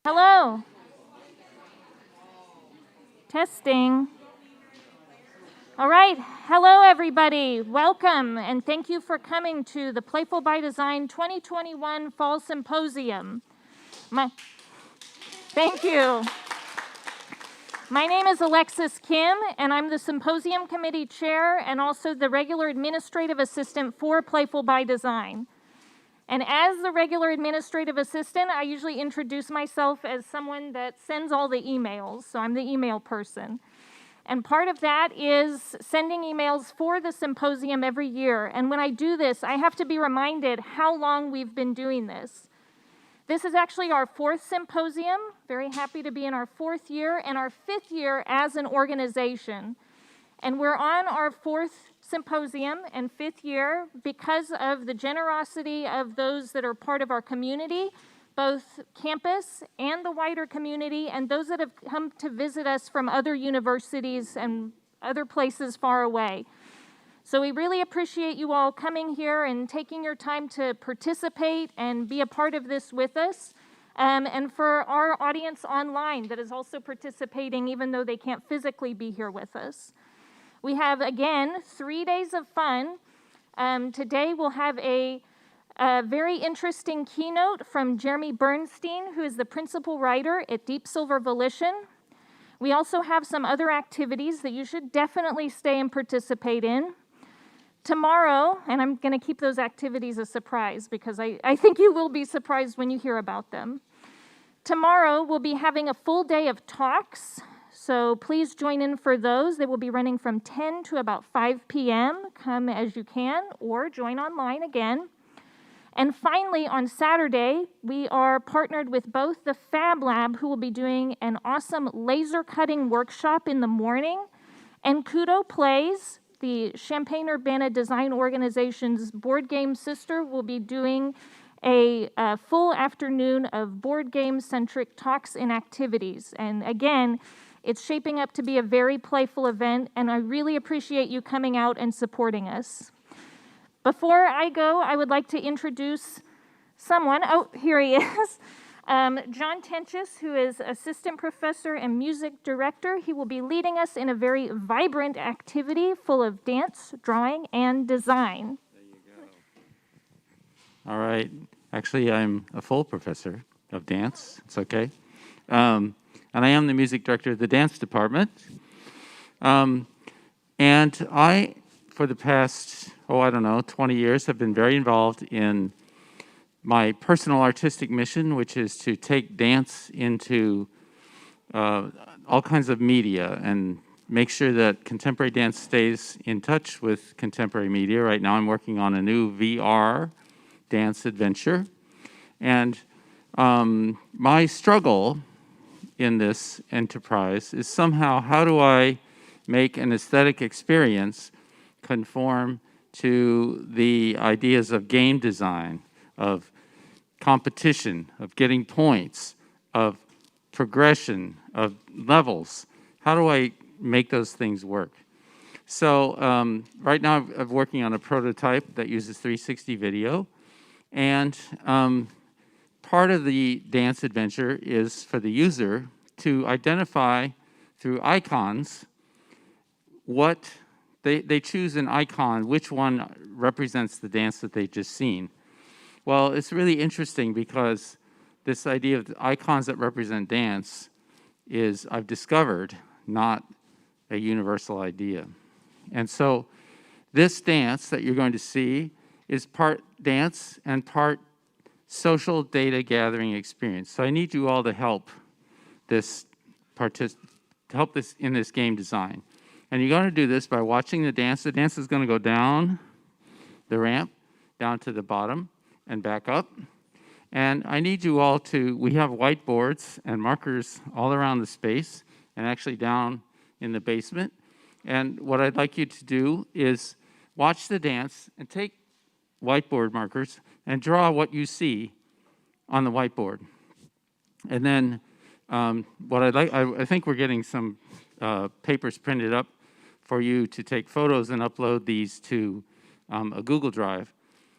Hello. Testing. All right. Hello, everybody. Welcome, and thank you for coming to the Playful by Design 2021 Fall Symposium. Thank you. My name is Alexis Kim, and I'm the Symposium Committee Chair and also the regular administrative assistant for Playful by Design. And as the regular administrative assistant, I usually introduce myself as someone that sends all the emails, so I'm the email person. And part of that is sending emails for the symposium every year. And when I do this, I have to be reminded how long we've been doing this. This is actually our 4th symposium. Very happy to be in our 4th year and our 5th year as an organization. And we're on our 4th symposium and 5th year because of the generosity of those that are part of our community, both campus and the wider community, and those that have come to visit us from other universities and other places far away. So we really appreciate you all coming here and taking your time to participate and be a part of this with us. And for our audience online that is also participating, even though they can't physically be here with us. We have, again, 3 days of fun. Today we'll have a very interesting keynote from Jeremy Bernstein, who is the principal writer at Deep Silver Volition. We also have some other activities that you should definitely stay and participate in. Tomorrow, and I'm going to keep those activities a surprise because I think you will be surprised when you hear about them. Tomorrow we'll be having a full day of talks. So please join in for those. They will be running from 10 to about 5 p.m. Come as you can or join online again. And finally, on Saturday, we are partnered with both the Fab Lab, who will be doing an awesome laser cutting workshop in the morning, and Kudo Plays, the Champaign-Urbana Design Organization's board game sister, will be doing a full afternoon of board game-centric talks and activities. And again, it's shaping up to be a very playful event, and I really appreciate you coming out and supporting us. Before I go, I would like to introduce someone. Oh, here he is. John Tenchis, who is assistant professor and music director. He will be leading us in a very vibrant activity full of dance, drawing, and design. There you go. All right. Actually, I'm a full professor of dance. It's okay. And I am the music director of the dance department. And I, for the past, 20 years, have been very involved in my personal artistic mission, which is to take dance into all kinds of media and make sure that contemporary dance stays in touch with contemporary media. Right now I'm working on a new VR dance adventure. And my struggle in this enterprise is somehow, how do I make an aesthetic experience conform to the ideas of game design, of competition, of getting points, of progression, of levels? How do I make those things work? So right now I'm working on a prototype that uses 360 video, and part of the dance adventure is for the user to identify through icons what they choose an icon, which one represents the dance that they've just seen. Well, it's really interesting because this idea of the icons that represent dance is, I've discovered, not a universal idea. And so this dance that you're going to see is part dance and part social data gathering experience. So I need you all to help this in this game design. And you're going to do this by watching the dance. The dance is going to go down the ramp, down to the bottom, and back up. And I need you all to, we have whiteboards and markers all around the space, and actually down in the basement. And what I'd like you to do is watch the dance and take whiteboard markers and draw what you see on the whiteboard. And then I think we're getting some papers printed up for you to take photos and upload these to a Google Drive.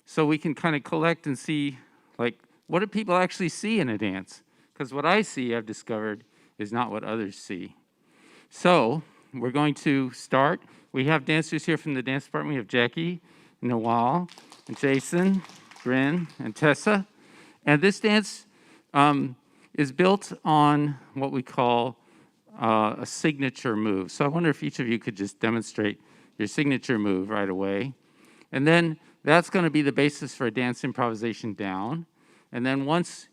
So we can kind of collect and see, like, what do people actually see in a dance? because what I see, I've discovered, is not what others see. So we're going to start. We have dancers here from the dance department. We have Jackie, Nawal, and Jason, Bryn, and Tessa. And this dance is built on what we call a signature move. So I wonder if each of you could just demonstrate your signature move right away. And then that's going to be the basis for a dance improvisation down. And then once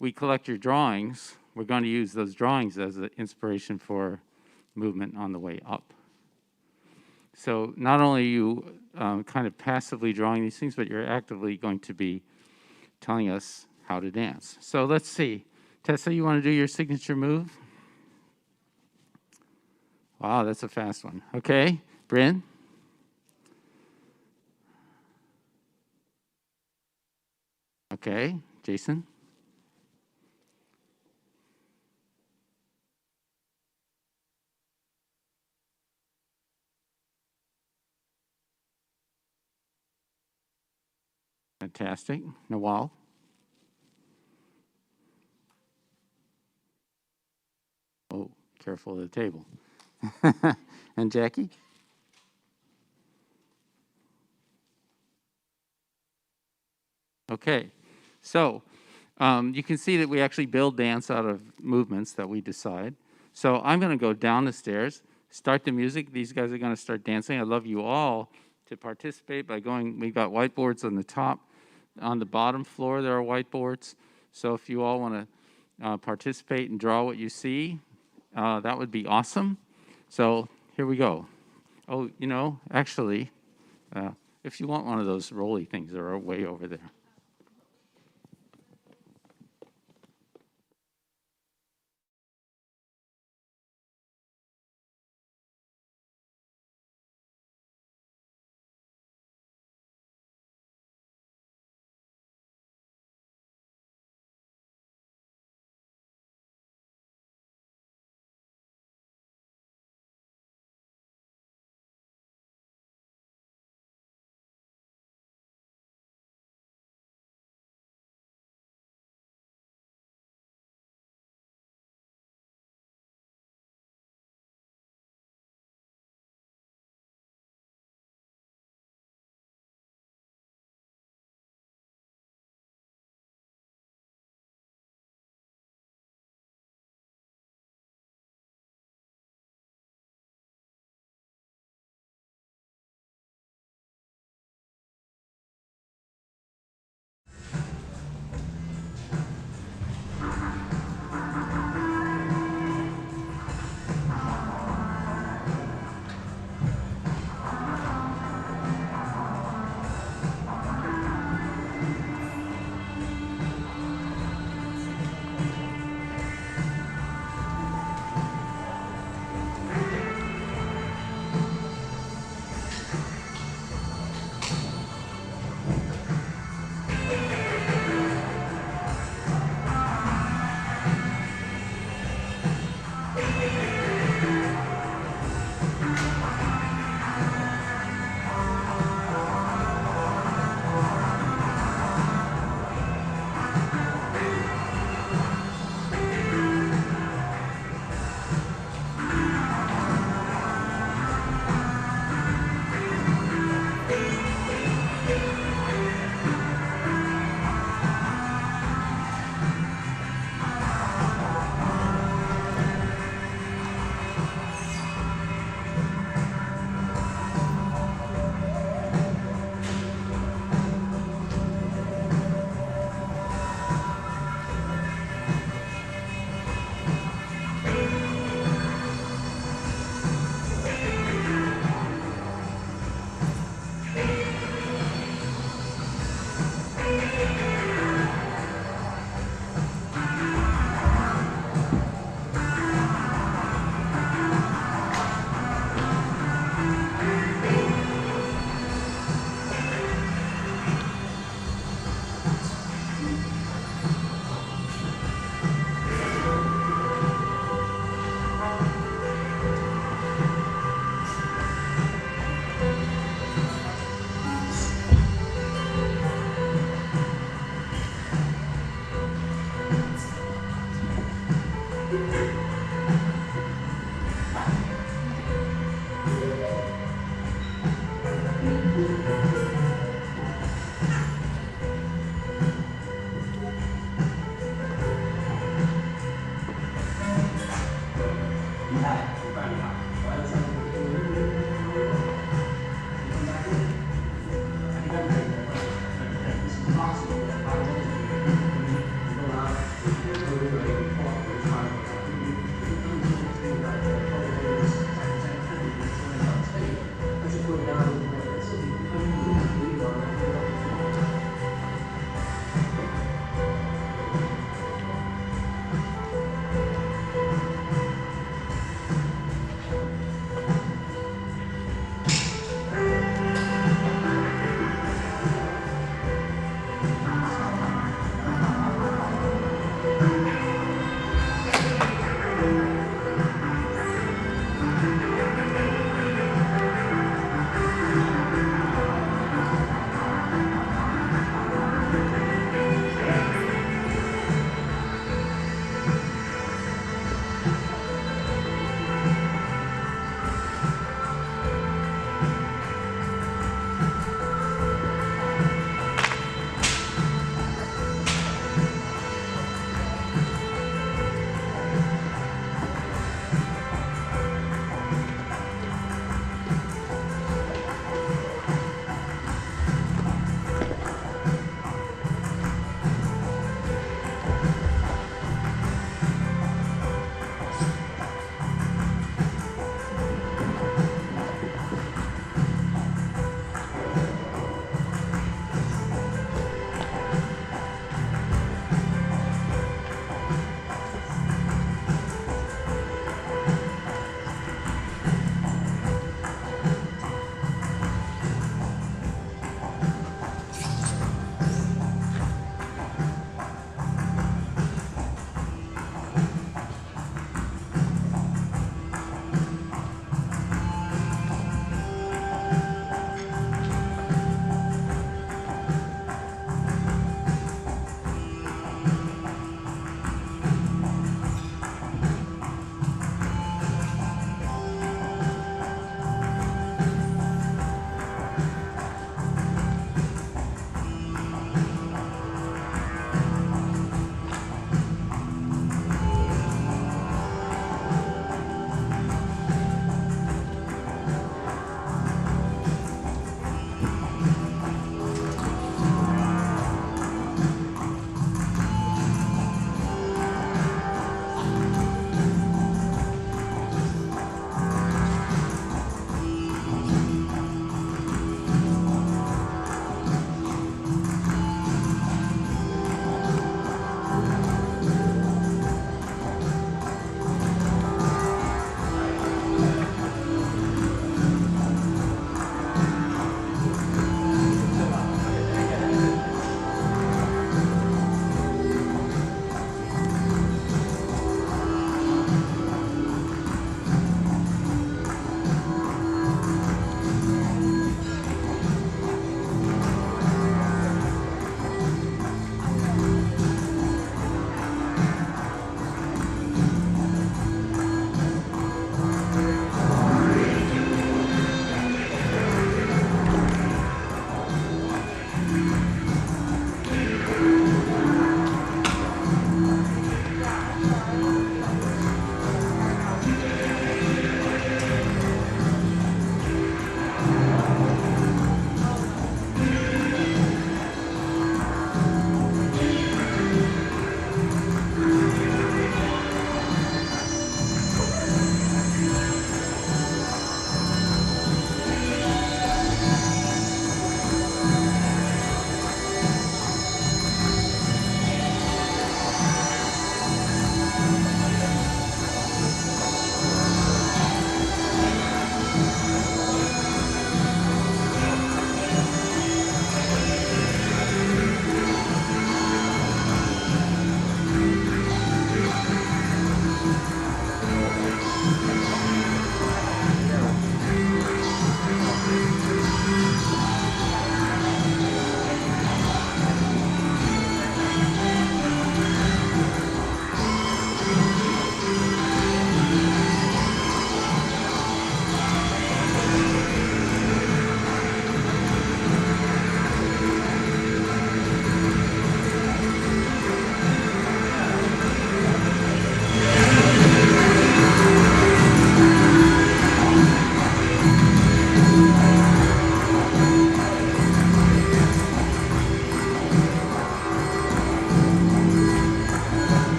we collect your drawings, we're going to use those drawings as an inspiration for movement on the way up. So not only are you kind of passively drawing these things, but you're actively going to be telling us how to dance. So let's see. Tessa, you want to do your signature move? Wow, that's a fast one. Okay, Bryn? Okay, Jason? Fantastic. Nawal? Oh, careful of the table. And Jackie? Okay, so you can see that we actually build dance out of movements that we decide. So I'm going to go down the stairs, start the music. These guys are going to start dancing. I'd love you all to participate by going. We've got whiteboards on the top. On the bottom floor, there are whiteboards. So if you all want to participate and draw what you see, that would be awesome. So here we go. Oh, actually, if you want one of those rolly things, they're way over there.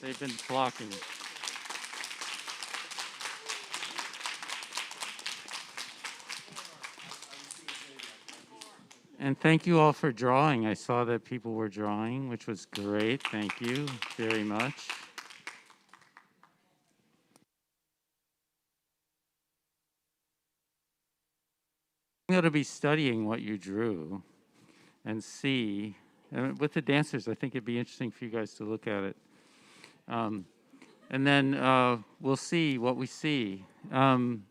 They've been flocking. And thank you all for drawing. I saw that people were drawing, which was great. Thank you very much. I'm going to be studying what you drew and see. And with the dancers, I think it'd be interesting for you guys to look at it. And then we'll see what we see. And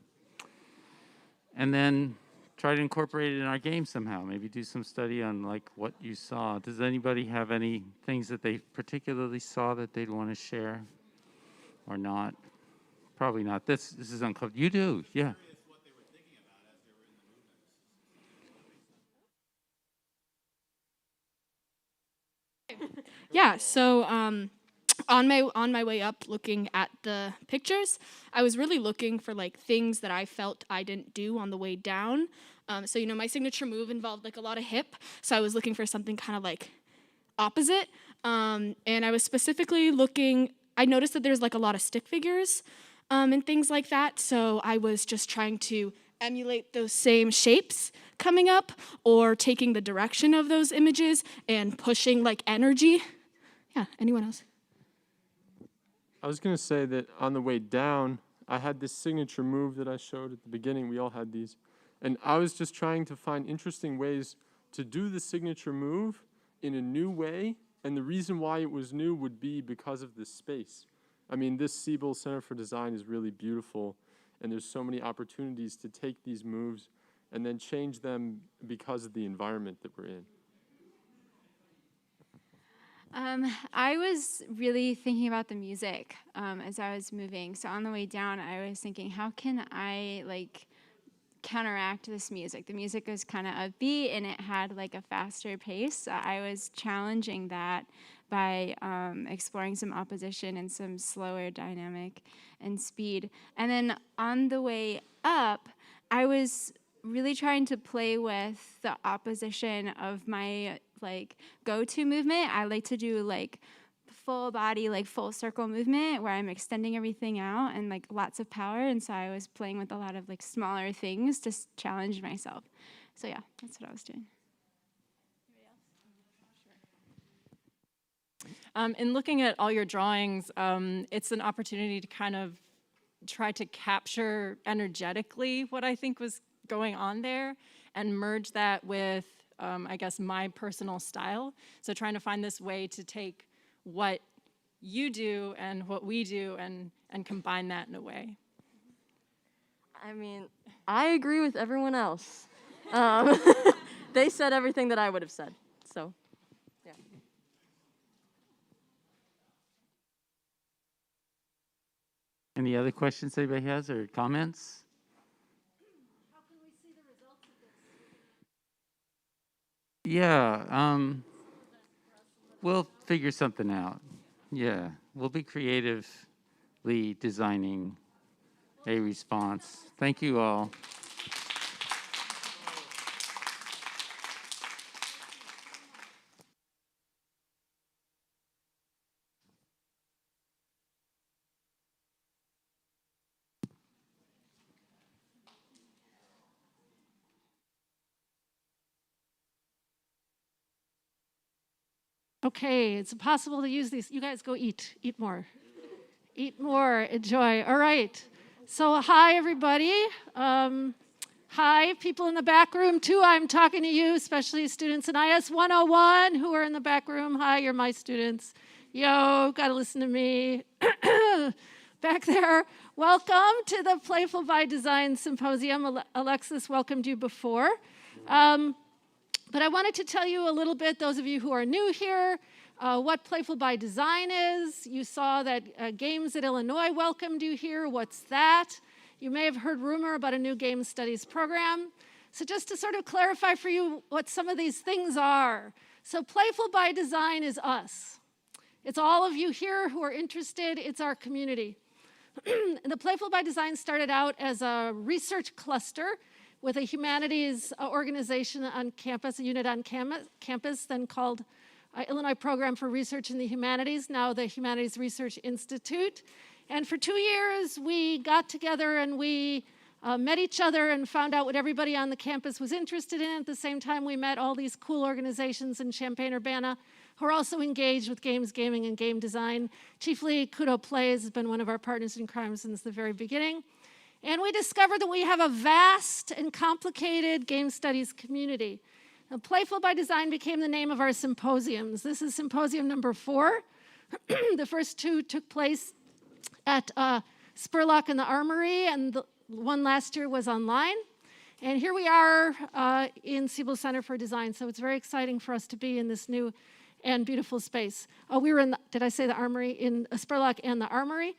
then try to incorporate it in our game somehow. Maybe do some study on like what you saw. Does anybody have any things that they particularly saw that they'd want to share or not? Probably not. This is uncomfortable. You do, yeah. Yeah, so on my way up looking at the pictures, I was really looking for like things that I felt I didn't do on the way down. So my signature move involved like a lot of hip, so I was looking for something kind of like opposite. And I was specifically looking, I noticed that there's like a lot of stick figures and things like that, so I was just trying to emulate those same shapes coming up or taking the direction of those images and pushing like energy. Yeah, anyone else? I was going to say that on the way down, I had this signature move that I showed at the beginning. We all had these. And I was just trying to find interesting ways to do the signature move in a new way. And the reason why it was new would be because of this space. I mean, this Siebel Center for Design is really beautiful. And there's so many opportunities to take these moves and then change them because of the environment that we're in. I was really thinking about the music as I was moving. So on the way down, I was thinking, how can I like counteract this music? The music was kind of upbeat and it had like a faster pace. I was challenging that by exploring some opposition and some slower dynamic and speed. And then on the way up, I was really trying to play with the opposition of my like go-to movement. I like to do like full body, like full circle movement where I'm extending everything out and like lots of power. And so I was playing with a lot of like smaller things to challenge myself. So yeah, that's what I was doing. In looking at all your drawings, it's an opportunity to kind of try to capture energetically what I think was going on there and merge that with, I guess, my personal style. So trying to find this way to take what you do and what we do and combine that in a way. I mean, I agree with everyone else. They said everything that I would have said, so, yeah. Any other questions anybody has or comments? How can we see the results of this? Yeah, we'll figure something out. Yeah, we'll be creatively designing a response. Thank you all. Okay, it's possible to use these. You guys go eat more. Eat more, enjoy. All right. So hi, everybody. Hi, people in the back room, too. I'm talking to you, especially students in IS 101 who are in the back room. Hi, you're my students. Yo, got to listen to me. Back there, welcome to the Playful by Design Symposium. Alexis welcomed you before. But I wanted to tell you a little bit, those of you who are new here, what Playful by Design is. You saw that Games at Illinois welcomed you here. What's that? You may have heard rumor about a new game studies program. So just to sort of clarify for you what some of these things are. So Playful by Design is us. It's all of you here who are interested. It's our community. The Playful by Design started out as a research cluster with a humanities organization on campus, a unit on campus, then called Illinois Program for Research in the Humanities, now the Humanities Research Institute. And for 2 years, we got together and we met each other and found out what everybody on the campus was interested in. At the same time, we met all these cool organizations in Champaign-Urbana who are also engaged with games, gaming, and game design. Chiefly, Kudo Plays has been one of our partners in crime since the very beginning. And we discovered that we have a vast and complicated game studies community. Now, Playful by Design became the name of our symposiums. This is symposium number 4. The first 2 took place at Spurlock and the Armory, and the one last year was online. And here we are in Siebel Center for Design, so it's very exciting for us to be in this new and beautiful space. We were in, did I say the Armory? In Spurlock and the Armory,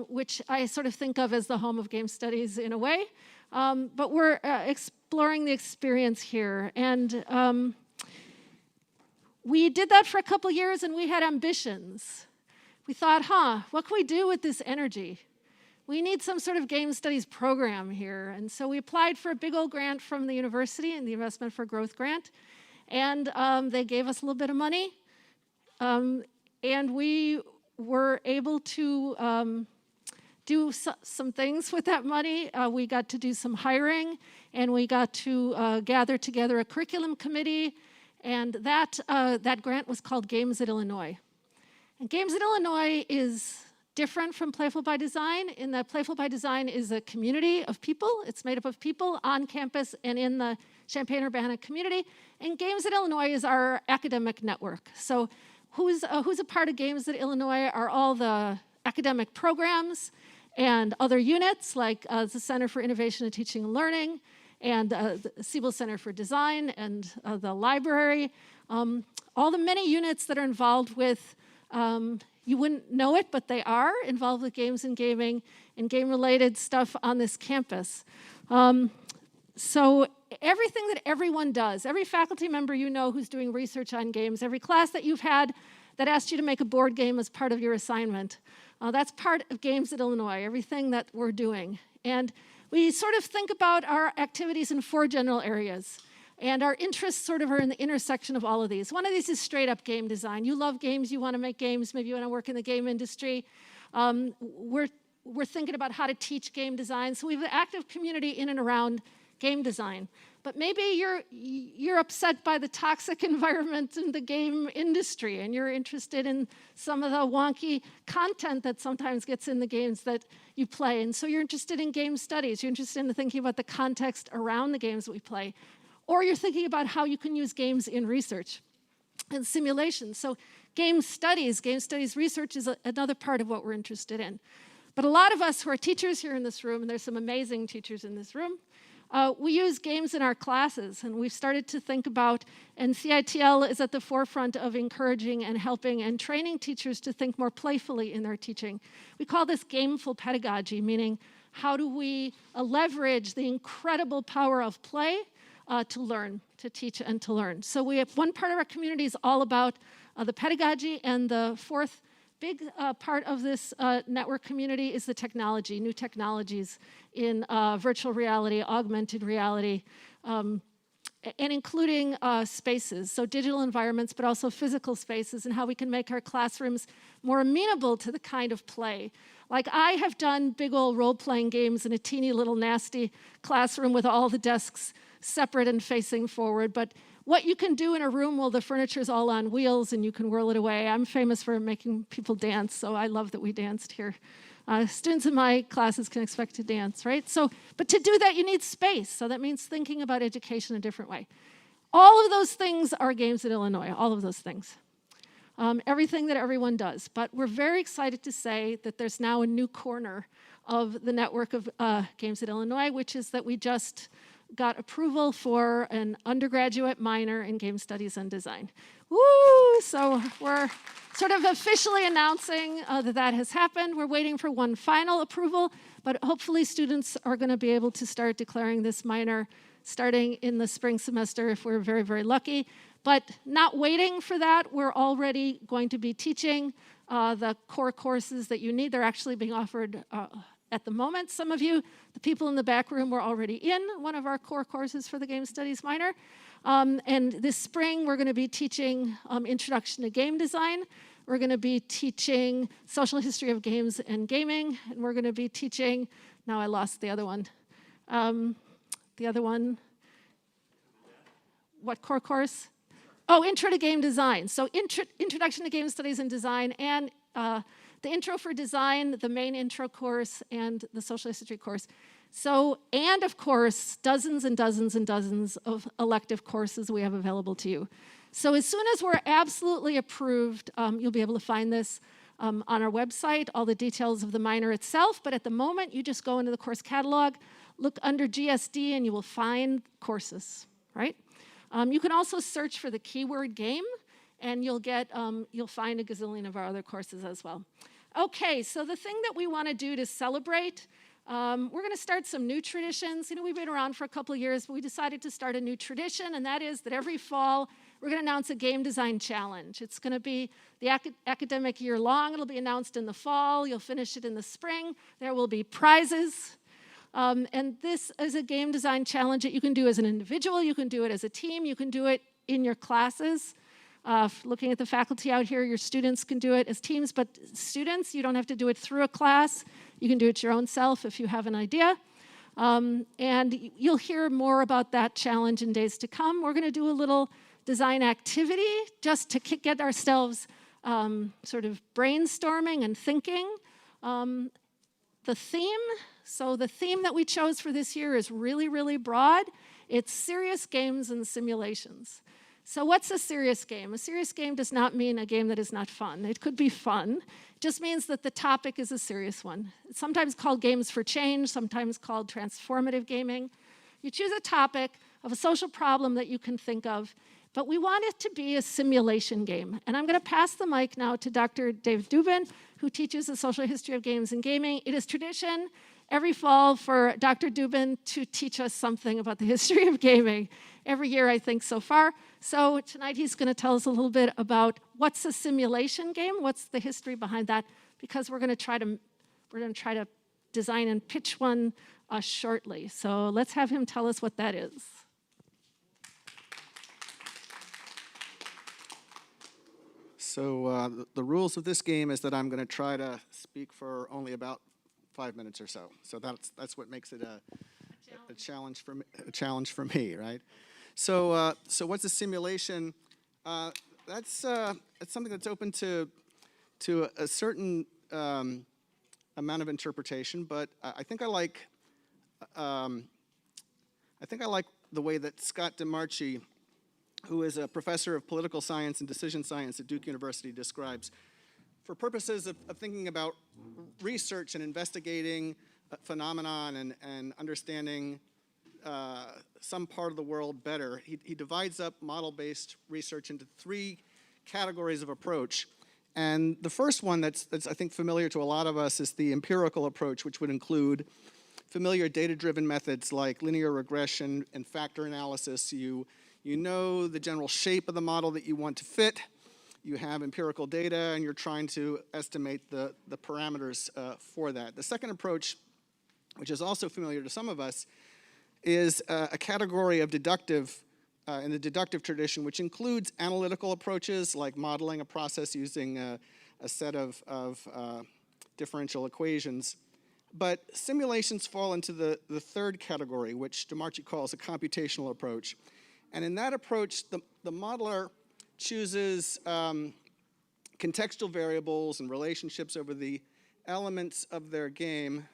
which I sort of think of as the home of game studies in a way. But we're exploring the experience here. And we did that for a couple years, and we had ambitions. We thought, what can we do with this energy? We need some sort of game studies program here. And so we applied for a big old grant from the university, and the Investment for Growth grant. And they gave us a little bit of money. And we were able to do some things with that money. We got to do some hiring, and we got to gather together a curriculum committee. And that grant was called Games at Illinois. And Games at Illinois is different from Playful by Design in that Playful by Design is a community of people. It's made up of people on campus and in the Champaign-Urbana community. And Games at Illinois is our academic network. So who's a part of Games at Illinois are all the academic programs and other units like the Center for Innovation in Teaching and Learning and the Siebel Center for Design and the library. All the many units that are involved with you wouldn't know it, but they are involved with games and gaming and game-related stuff on this campus. So everything that everyone does, every faculty member you know who's doing research on games, every class that you've had that asked you to make a board game as part of your assignment, that's part of Games at Illinois, everything that we're doing. And we sort of think about our activities in 4 general areas. And our interests sort of are in the intersection of all of these. One of these is straight up game design. You love games, you want to make games, maybe you want to work in the game industry. We're thinking about how to teach game design. So we have an active community in and around game design. But maybe you're upset by the toxic environment in the game industry, and you're interested in some of the wonky content that sometimes gets in the games that you play. And so you're interested in game studies. You're interested in thinking about the context around the games that we play. Or you're thinking about how you can use games in research and simulation. So game studies research is another part of what we're interested in. But a lot of us who are teachers here in this room, and there's some amazing teachers in this room, we use games in our classes, and we've started to think about, and CITL is at the forefront of encouraging and helping and training teachers to think more playfully in their teaching. We call this gameful pedagogy, meaning how do we leverage the incredible power of play to learn, to teach, and to learn. So we have one part of our community is all about the pedagogy, and the fourth big part of this network community is the technology, new technologies in virtual reality, augmented reality, and including spaces, so digital environments, but also physical spaces, and how we can make our classrooms more amenable to the kind of play. Like I have done big old role-playing games in a teeny little nasty classroom with all the desks separate and facing forward, but what you can do in a room while the furniture's all on wheels and you can whirl it away. I'm famous for making people dance, so I love that we danced here. Students in my classes can expect to dance, right? So, but to do that, you need space, so that means thinking about education a different way. All of those things are Games at Illinois, all of those things. Everything that everyone does, but we're very excited to say that there's now a new corner of the network of Games at Illinois, which is that we just got approval for an undergraduate minor in game studies and design. Woo! So we're sort of officially announcing that has happened. We're waiting for one final approval, but hopefully students are going to be able to start declaring this minor starting in the spring semester if we're very, very lucky. But not waiting for that, we're already going to be teaching the core courses that you need. They're actually being offered at the moment. Some of you, the people in the back room, were already in one of our core courses for the Game Studies minor. And this spring, we're going to be teaching Introduction to Game Design. We're going to be teaching Social History of Games and Gaming. And we're going to be teaching, now I lost the other one. What core course? Oh, Intro to Game Design. So Introduction to Game Studies and Design, and the Intro for Design, the main intro course, and the Social History course. So, and of course, dozens and dozens and dozens of elective courses we have available to you. So as soon as we're absolutely approved, you'll be able to find this on our website, all the details of the minor itself. But at the moment, you just go into the course catalog, look under GSD, and you will find courses, right? You can also search for the keyword game, and you'll find a gazillion of our other courses as well. Okay, so the thing that we want to do to celebrate, we're going to start some new traditions. You know, we've been around for a couple of years, but we decided to start a new tradition, and that is that every fall, we're going to announce a game design challenge. It's going to be the academic year long. It'll be announced in the fall. You'll finish it in the spring. There will be prizes. And this is a game design challenge that you can do as an individual. You can do it as a team. You can do it in your classes. Looking at the faculty out here, your students can do it as teams, but students, you don't have to do it through a class. You can do it your own self if you have an idea. And you'll hear more about that challenge in days to come. We're going to do a little design activity just to get ourselves sort of brainstorming and thinking. The theme that we chose for this year is really, really broad. It's serious games and simulations. So what's a serious game? A serious game does not mean a game that is not fun. It could be fun. It just means that the topic is a serious one. It's sometimes called games for change, sometimes called transformative gaming. You choose a topic of a social problem that you can think of, but we want it to be a simulation game. And I'm going to pass the mic now to Dr. Dave Dubin, who teaches the social history of games and gaming. It is tradition every fall for Dr. Dubin to teach us something about the history of gaming. Every year, I think, so far. So tonight, he's going to tell us a little bit about what's a simulation game, what's the history behind that, because we're going to try to design and pitch one shortly. So let's have him tell us what that is. So the rules of this game is that I'm going to try to speak for only about 5 minutes or so. So that's what makes it a challenge for me, right? So what's a simulation? That's something that's open to a certain amount of interpretation, but I think I like the way that Scott DeMarchi, who is a professor of political science and decision science at Duke University, describes. For purposes of thinking about research and investigating phenomenon and understanding some part of the world better, he divides up model-based research into 3 categories of approach. And the first one that's I think familiar to a lot of us is the empirical approach, which would include familiar data-driven methods like linear regression and factor analysis. You know the general shape of the model that you want to fit. You have empirical data, and you're trying to estimate the parameters for that. The second approach, which is also familiar to some of us, is a category of deductive, in the deductive tradition, which includes analytical approaches like modeling a process using a set of differential equations. But simulations fall into the third category, which DeMarchi calls a computational approach. And in that approach, the modeler chooses contextual variables and relationships over the elements of their game.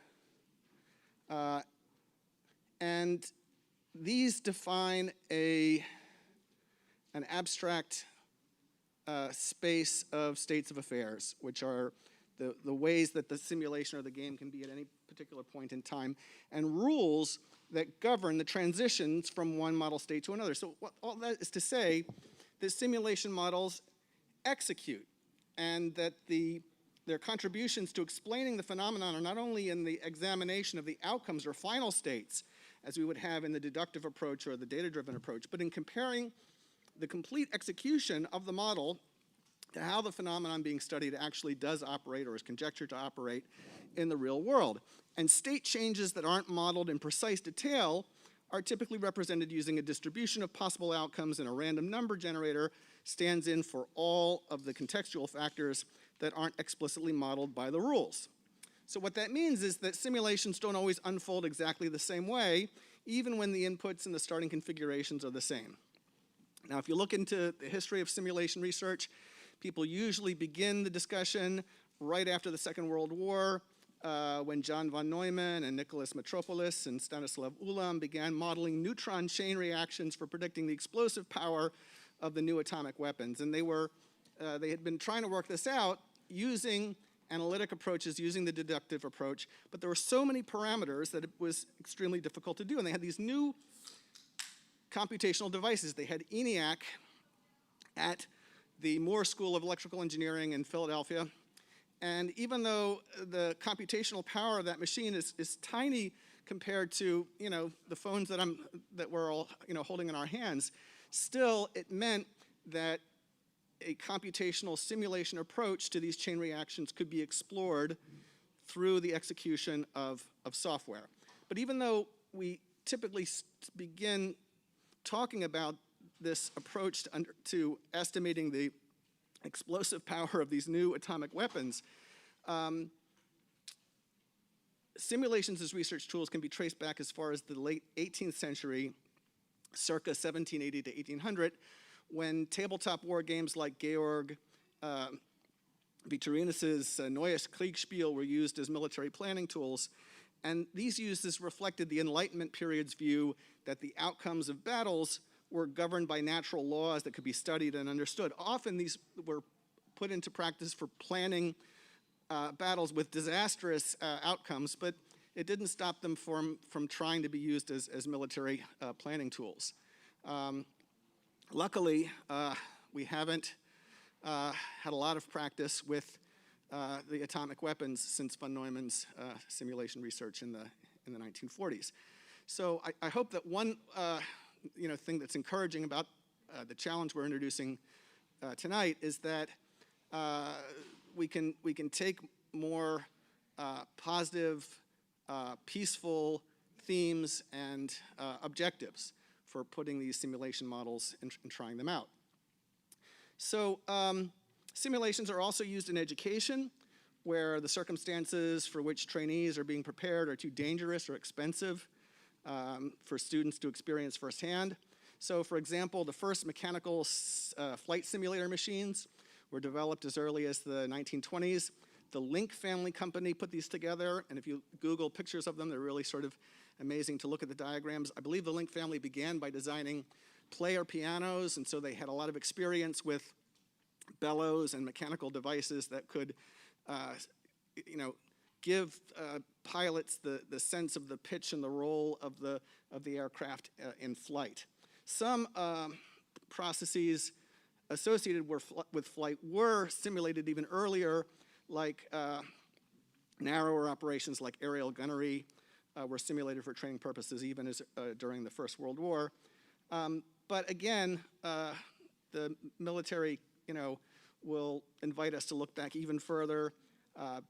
And these define an abstract space of states of affairs, which are the ways that the simulation or the game can be at any particular point in time, and rules that govern the transitions from one model state to another. So all that is to say that simulation models execute, and that their contributions to explaining the phenomenon are not only in the examination of the outcomes or final states, as we would have in the deductive approach or the data-driven approach, but in comparing the complete execution of the model to how the phenomenon being studied actually does operate or is conjectured to operate in the real world. And state changes that aren't modeled in precise detail are typically represented using a distribution of possible outcomes, and a random number generator stands in for all of the contextual factors that aren't explicitly modeled by the rules. So what that means is that simulations don't always unfold exactly the same way, even when the inputs and the starting configurations are the same. Now, if you look into the history of simulation research, people usually begin the discussion right after the Second World War, when John von Neumann and Nicholas Metropolis and Stanislav Ulam began modeling neutron chain reactions for predicting the explosive power of the new atomic weapons. And they had been trying to work this out using analytic approaches, using the deductive approach, but there were so many parameters that it was extremely difficult to do. And they had these new computational devices. They had ENIAC at the Moore School of Electrical Engineering in Philadelphia. And even though the computational power of that machine is tiny compared to, the phones that we're all, holding in our hands, still it meant that a computational simulation approach to these chain reactions could be explored through the execution of software. But even though we typically begin talking about this approach to estimating the explosive power of these new atomic weapons, simulations as research tools can be traced back as far as the late 18th century, circa 1780 to 1800, when tabletop war games like Georg Victorinus's Neues Kriegsspiel were used as military planning tools. And these uses reflected the Enlightenment period's view that the outcomes of battles were governed by natural laws that could be studied and understood. Often these were put into practice for planning battles with disastrous outcomes, but it didn't stop them from trying to be used as military planning tools. Luckily, we haven't had a lot of practice with the atomic weapons since von Neumann's simulation research in the 1940s. So I hope that one thing that's encouraging about the challenge we're introducing tonight is that we can take more positive, peaceful themes and objectives for putting these simulation models and trying them out. So simulations are also used in education, where the circumstances for which trainees are being prepared are too dangerous or expensive for students to experience firsthand. So for example, the first mechanical flight simulator machines were developed as early as the 1920s. The Link family company put these together, and if you Google pictures of them, they're really sort of amazing to look at the diagrams. I believe the Link family began by designing player pianos, and so they had a lot of experience with bellows and mechanical devices that could give pilots the sense of the pitch and the roll of the aircraft in flight. Some processes associated with flight were simulated even earlier, like narrower operations like aerial gunnery were simulated for training purposes even during the First World War. But again, the military will invite us to look back even further.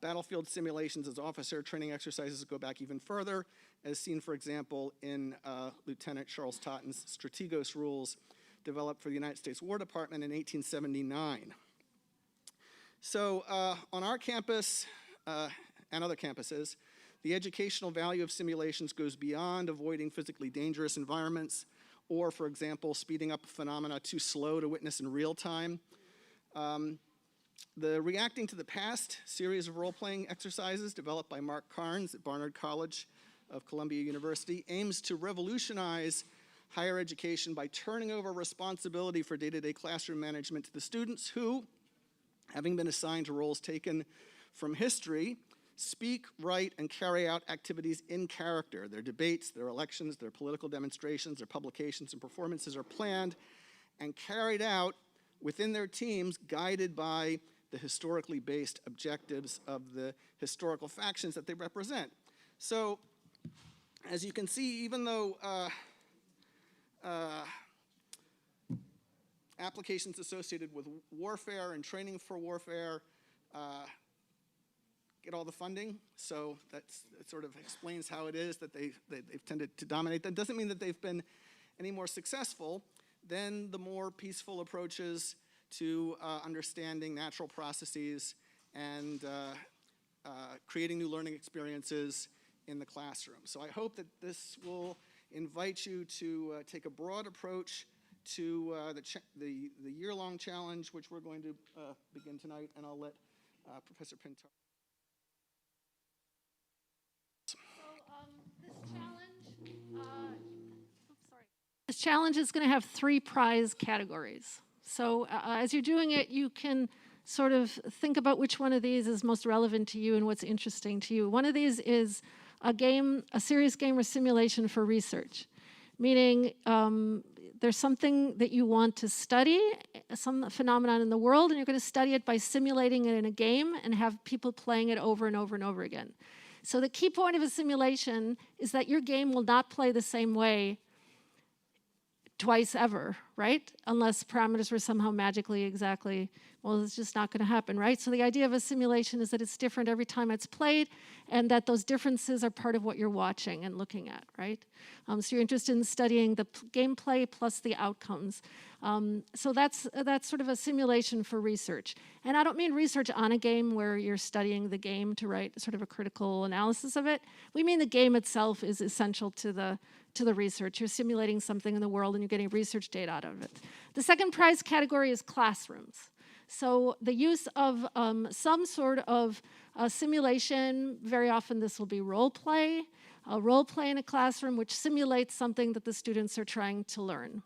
Battlefield simulations as officer training exercises go back even further, as seen, for example, in Lieutenant Charles Totten's Strategos rules developed for the United States War Department in 1879. So on our campus and other campuses, the educational value of simulations goes beyond avoiding physically dangerous environments or, for example, speeding up phenomena too slow to witness in real time. The Reacting to the Past series of role-playing exercises developed by Mark Carnes at Barnard College of Columbia University aims to revolutionize higher education by turning over responsibility for day-to-day classroom management to the students who, having been assigned to roles taken from history, speak, write, and carry out activities in character. Their debates, their elections, their political demonstrations, their publications and performances are planned and carried out within their teams, guided by the historically based objectives of the historical factions that they represent. So, as you can see, even though applications associated with warfare and training for warfare get all the funding, so that sort of explains how it is that they've tended to dominate. That doesn't mean that they've been any more successful than the more peaceful approaches to understanding natural processes and creating new learning experiences in the classroom. So I hope that this will invite you to take a broad approach to the year-long challenge, which we're going to begin tonight, and I'll let Professor Pintar. This challenge is going to have 3 prize categories. So as you're doing it, you can sort of think about which one of these is most relevant to you and what's interesting to you. One of these is a serious game or simulation for research, meaning there's something that you want to study, some phenomenon in the world, and you're going to study it by simulating it in a game and have people playing it over and over and over again. So the key point of a simulation is that your game will not play the same way twice ever, right? Unless parameters were somehow magically exactly, well, it's just not going to happen, right? So the idea of a simulation is that it's different every time it's played, and that those differences are part of what you're watching and looking at, right? So you're interested in studying the gameplay plus the outcomes. So that's sort of a simulation for research. And I don't mean research on a game where you're studying the game to write sort of a critical analysis of it. We mean the game itself is essential to the research. You're simulating something in the world and you're getting research data out of it. The second prize category is classrooms. So the use of some sort of simulation, very often this will be role play, a role play in a classroom which simulates something that the students are trying to learn,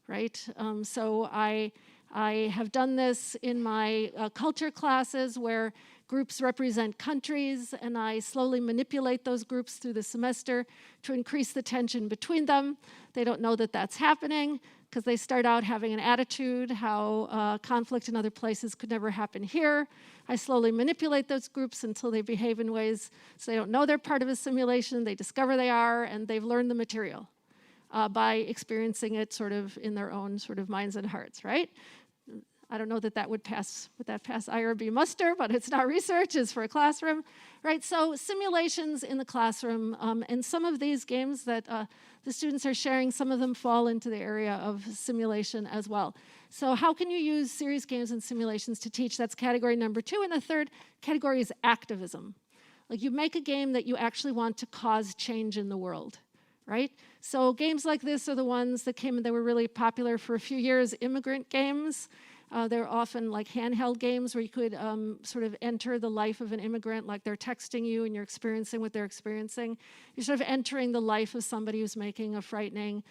right? So I have done this in my culture classes where groups represent countries, and I slowly manipulate those groups through the semester to increase the tension between them. They don't know that that's happening because they start out having an attitude how conflict in other places could never happen here. I slowly manipulate those groups until they behave in ways so they don't know they're part of a simulation, they discover they are, and they've learned the material by experiencing it sort of in their own sort of minds and hearts, right? I don't know that that would pass IRB muster, but it's not research, it's for a classroom, right? So simulations in the classroom, and some of these games that the students are sharing, some of them fall into the area of simulation as well. So how can you use serious games and simulations to teach? That's category number 2. And the third category is activism. Like you make a game that you actually want to cause change in the world, right? So games like this are the ones that were really popular for a few years, immigrant games. They're often like handheld games where you could sort of enter the life of an immigrant, like they're texting you and you're experiencing what they're experiencing. You're sort of entering the life of somebody who's making a frightening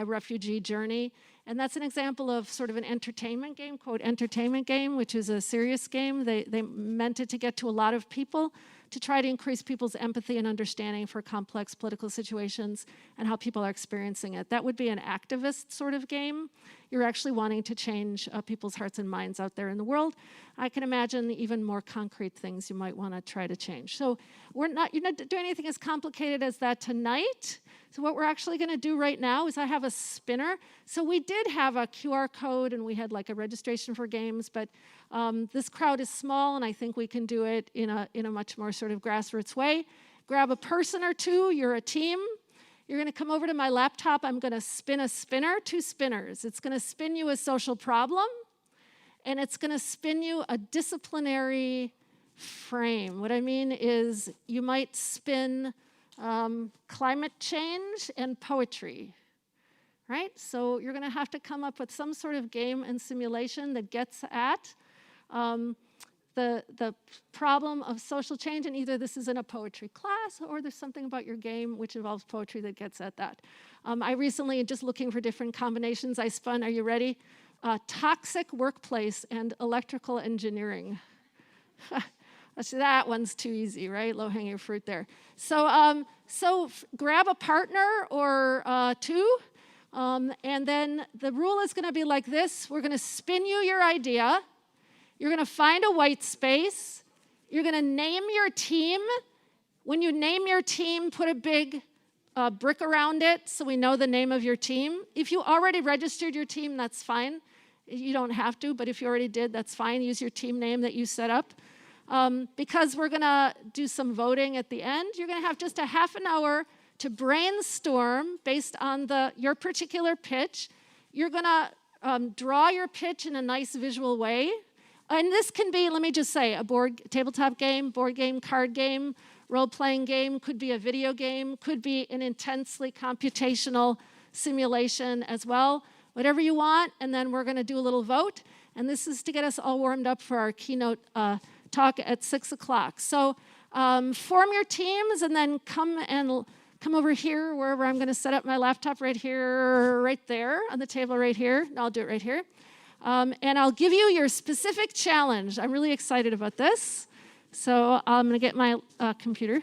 refugee journey. And that's an example of sort of an entertainment game, quote, entertainment game, which is a serious game. They meant it to get to a lot of people, to try to increase people's empathy and understanding for complex political situations and how people are experiencing it. That would be an activist sort of game. You're actually wanting to change people's hearts and minds out there in the world. I can imagine even more concrete things you might want to try to change. So you're not doing anything as complicated as that tonight. So what we're actually going to do right now is I have a spinner. So we did have a QR code and we had like a registration for games, but this crowd is small and I think we can do it in a much more sort of grassroots way. Grab a person or two, you're a team. You're going to come over to my laptop. I'm going to spin a spinner, 2 spinners. It's going to spin you a social problem, and it's going to spin you a disciplinary frame. What I mean is you might spin climate change and poetry, right? So you're going to have to come up with some sort of game and simulation that gets at the problem of social change, and either this is in a poetry class or there's something about your game which involves poetry that gets at that. I recently, just looking for different combinations, I spun, are you ready? Toxic workplace and electrical engineering. That one's too easy, right? Low-hanging fruit there. So, grab a partner or 2, and then the rule is going to be like this. We're going to spin you your idea. You're going to find a white space. You're going to name your team. When you name your team, put a big brick around it so we know the name of your team. If you already registered your team, that's fine. You don't have to, but if you already did, that's fine. Use your team name that you set up. because we're going to do some voting at the end, you're going to have just a half an hour to brainstorm based on your particular pitch. You're going to draw your pitch in a nice visual way. And this can be, let me just say, a tabletop game, board game, card game, role-playing game, could be a video game, could be an intensely computational simulation as well. Whatever you want, and then we're going to do a little vote. And this is to get us all warmed up for our keynote talk at 6 o'clock. So form your teams and then come over here, wherever I'm going to set up my laptop right here, right there, on the table right here. I'll do it right here. And I'll give you your specific challenge. I'm really excited about this. So I'm going to get my computer.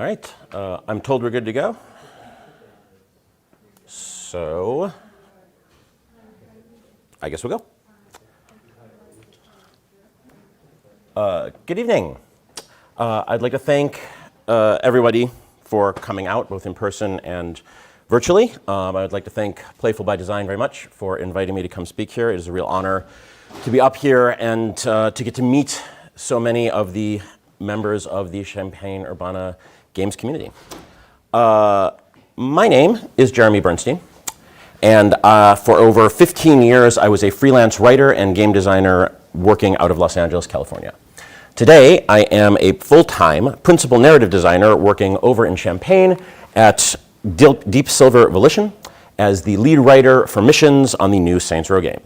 All right, I'm told we're good to go. So I guess we'll go. Good evening. I'd like to thank everybody for coming out, both in person and virtually. I'd like to thank Playful by Design very much for inviting me to come speak here. It is a real honor to be up here and to get to meet so many of the members of the Champaign-Urbana games community. My name is Jeremy Bernstein, and for over 15 years I was a freelance writer and game designer working out of Los Angeles, California. Today I am a full-time principal narrative designer working over in Champaign at Deep Silver Volition as the lead writer for missions on the new Saints Row game.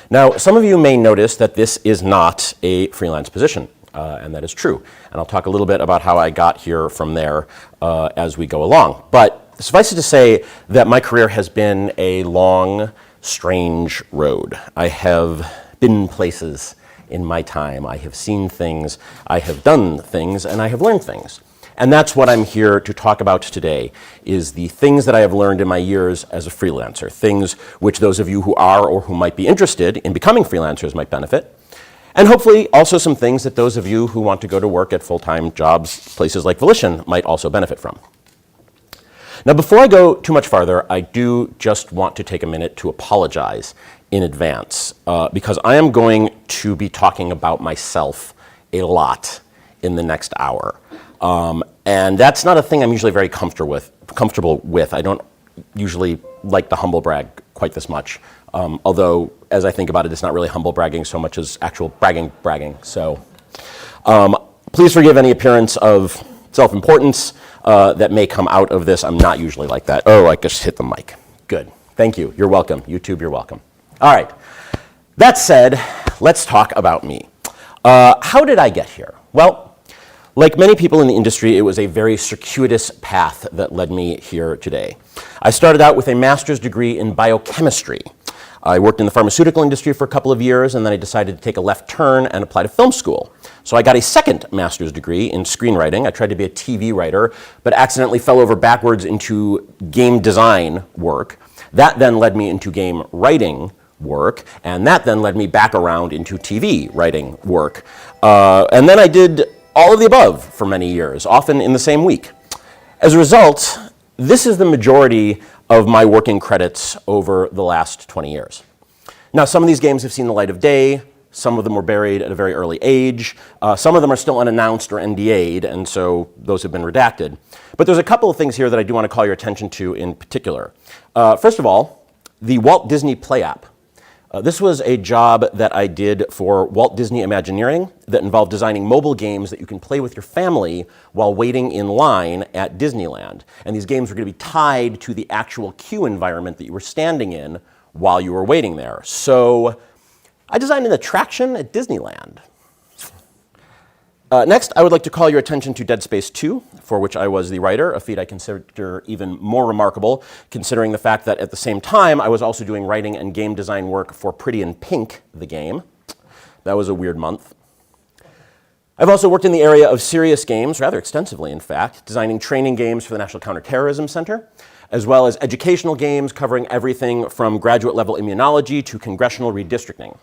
Now, some of you may notice that this is not a freelance position, and that is true. And I'll talk a little bit about how I got here from there as we go along. But suffice it to say that my career has been a long, strange road. I have been places in my time. I have seen things, I have done things, and I have learned things. And that's what I'm here to talk about today, is the things that I have learned in my years as a freelancer, things which those of you who are or who might be interested in becoming freelancers might benefit, and hopefully also some things that those of you who want to go to work at full-time jobs, places like Volition, might also benefit from. Now, before I go too much farther, I do just want to take a minute to apologize in advance, because I am going to be talking about myself a lot in the next hour. And that's not a thing I'm usually very comfortable with. I don't usually like to humble brag quite this much. Although, as I think about it, it's not really humble bragging so much as actual bragging. So please forgive any appearance of self-importance that may come out of this. I'm not usually like that. Oh, I just hit the mic. Good. Thank you. You're welcome. YouTube, you're welcome. All right. That said, let's talk about me. How did I get here? Well, like many people in the industry, it was a very circuitous path that led me here today. I started out with a master's degree in biochemistry. I worked in the pharmaceutical industry for a couple of years, and then I decided to take a left turn and apply to film school. So I got a second master's degree in screenwriting. I tried to be a TV writer, but accidentally fell over backwards into game design work. That then led me into game writing work, and that then led me back around into TV writing work. And then I did all of the above for many years, often in the same week. As a result, this is the majority of my working credits over the last 20 years. Now, some of these games have seen the light of day. Some of them were buried at a very early age. Some of them are still unannounced or NDA'd, and so those have been redacted. But there's a couple of things here that I do want to call your attention to in particular. First of all, the Walt Disney Play app. This was a job that I did for Walt Disney Imagineering that involved designing mobile games that you can play with your family while waiting in line at Disneyland. And these games were going to be tied to the actual queue environment that you were standing in while you were waiting there. So I designed an attraction at Disneyland. Next, I would like to call your attention to Dead Space 2, for which I was the writer, a feat I consider even more remarkable, considering the fact that at the same time I was also doing writing and game design work for Pretty in Pink, the game. That was a weird month. I've also worked in the area of serious games, rather extensively in fact, designing training games for the National Counterterrorism Center, as well as educational games covering everything from graduate level immunology to congressional redistricting.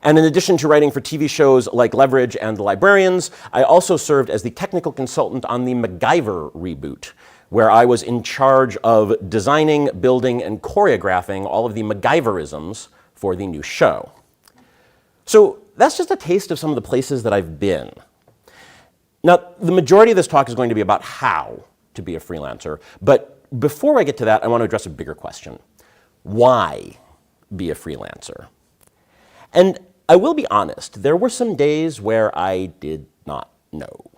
And in addition to writing for TV shows like Leverage and The Librarians, I also served as the technical consultant on the MacGyver reboot, where I was in charge of designing, building, and choreographing all of the MacGyverisms for the new show. So that's just a taste of some of the places that I've been. Now, the majority of this talk is going to be about how to be a freelancer, but before I get to that, I want to address a bigger question. Why be a freelancer? And I will be honest, there were some days where I did not know.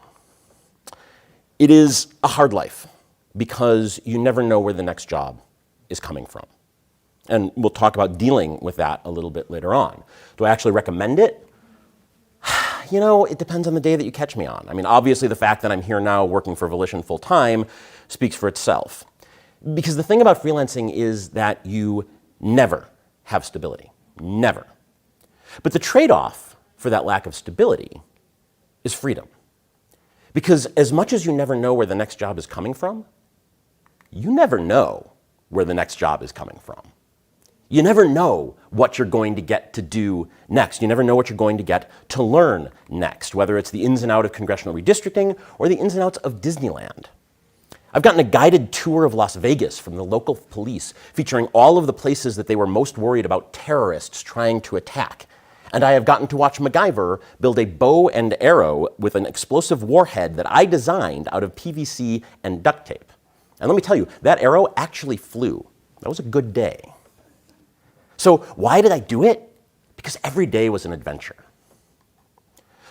It is a hard life because you never know where the next job is coming from. And we'll talk about dealing with that a little bit later on. Do I actually recommend it? You know, it depends on the day that you catch me on. I mean, obviously the fact that I'm here now working for Volition full time speaks for itself. Because the thing about freelancing is that you never have stability. Never. But the trade-off for that lack of stability is freedom. Because as much as you never know where the next job is coming from, you never know where the next job is coming from. You never know what you're going to get to do next. You never know what you're going to get to learn next, whether it's the ins and outs of congressional redistricting or the ins and outs of Disneyland. I've gotten a guided tour of Las Vegas from the local police, featuring all of the places that they were most worried about terrorists trying to attack. And I have gotten to watch MacGyver build a bow and arrow with an explosive warhead that I designed out of PVC and duct tape. And let me tell you, that arrow actually flew. That was a good day. So why did I do it? Because every day was an adventure.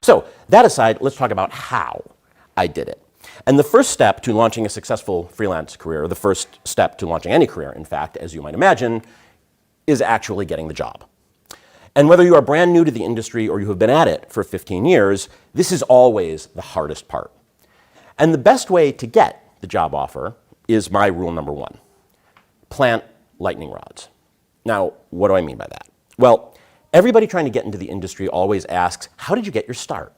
So that aside, let's talk about how I did it. And the first step to launching a successful freelance career, the first step to launching any career, in fact, as you might imagine, is actually getting the job. And whether you are brand new to the industry or you have been at it for 15 years, this is always the hardest part. And the best way to get the job offer is my rule number one: plant lightning rods. Now, what do I mean by that? Well, everybody trying to get into the industry always asks, how did you get your start?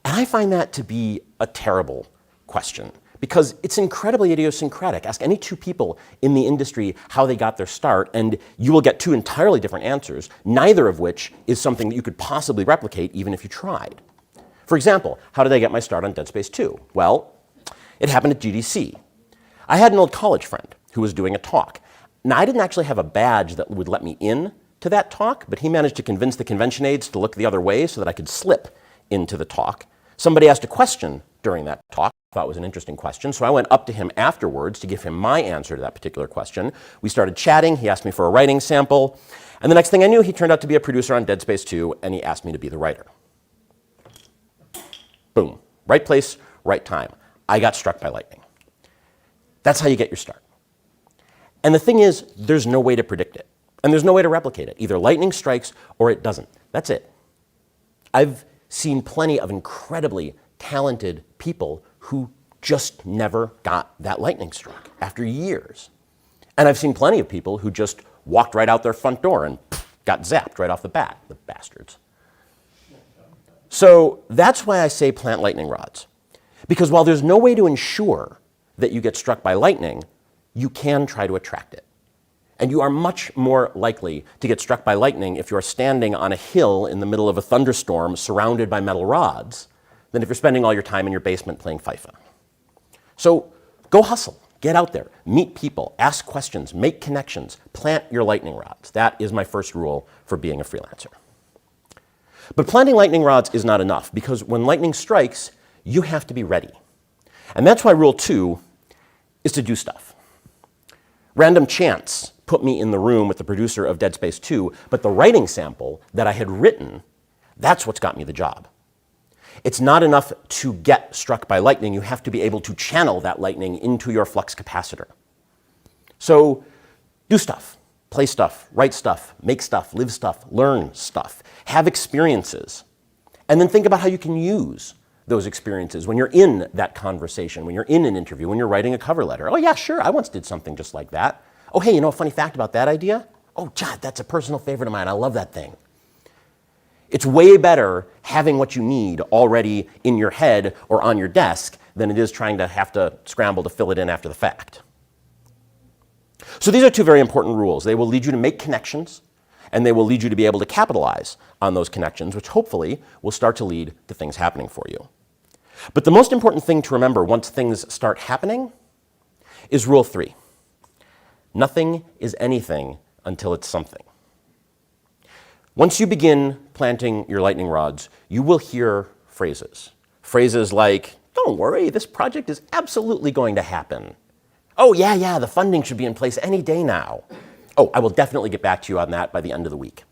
And I find that to be a terrible question, because it's incredibly idiosyncratic. Ask any two people in the industry how they got their start, and you will get two entirely different answers, neither of which is something that you could possibly replicate even if you tried. For example, how did I get my start on Dead Space 2? Well, it happened at GDC. I had an old college friend who was doing a talk. Now, I didn't actually have a badge that would let me in to that talk, but he managed to convince the convention aides to look the other way so that I could slip into the talk. Somebody asked a question during that talk I thought was an interesting question, so I went up to him afterwards to give him my answer to that particular question. We started chatting, he asked me for a writing sample, and the next thing I knew, he turned out to be a producer on Dead Space 2, and he asked me to be the writer. Boom. Right place, right time. I got struck by lightning. That's how you get your start. And the thing is, there's no way to predict it. And there's no way to replicate it. Either lightning strikes or it doesn't. That's it. I've seen plenty of incredibly talented people who just never got that lightning struck after years. And I've seen plenty of people who just walked right out their front door and got zapped right off the bat, the bastards. So that's why I say plant lightning rods. Because while there's no way to ensure that you get struck by lightning, you can try to attract it. And you are much more likely to get struck by lightning if you're standing on a hill in the middle of a thunderstorm surrounded by metal rods than if you're spending all your time in your basement playing FIFA. So go hustle, get out there, meet people, ask questions, make connections, plant your lightning rods. That is my first rule for being a freelancer. But planting lightning rods is not enough, because when lightning strikes, you have to be ready. And that's why rule 2 is to do stuff. Random chance put me in the room with the producer of Dead Space 2, but the writing sample that I had written, that's what's got me the job. It's not enough to get struck by lightning. You have to be able to channel that lightning into your flux capacitor. So do stuff, play stuff, write stuff, make stuff, live stuff, learn stuff, have experiences, and then think about how you can use those experiences when you're in that conversation, when you're in an interview, when you're writing a cover letter. Oh yeah, sure, I once did something just like that. Oh hey, you know a funny fact about that idea? Oh God, that's a personal favorite of mine, I love that thing. It's way better having what you need already in your head or on your desk than it is trying to have to scramble to fill it in after the fact. So these are two very important rules. They will lead you to make connections, and they will lead you to be able to capitalize on those connections, which hopefully will start to lead to things happening for you. But the most important thing to remember once things start happening is rule 3. Nothing is anything until it's something. Once you begin planting your lightning rods, you will hear phrases. Phrases like, don't worry, this project is absolutely going to happen. Oh yeah, the funding should be in place any day now. Oh, I will definitely get back to you on that by the end of the week.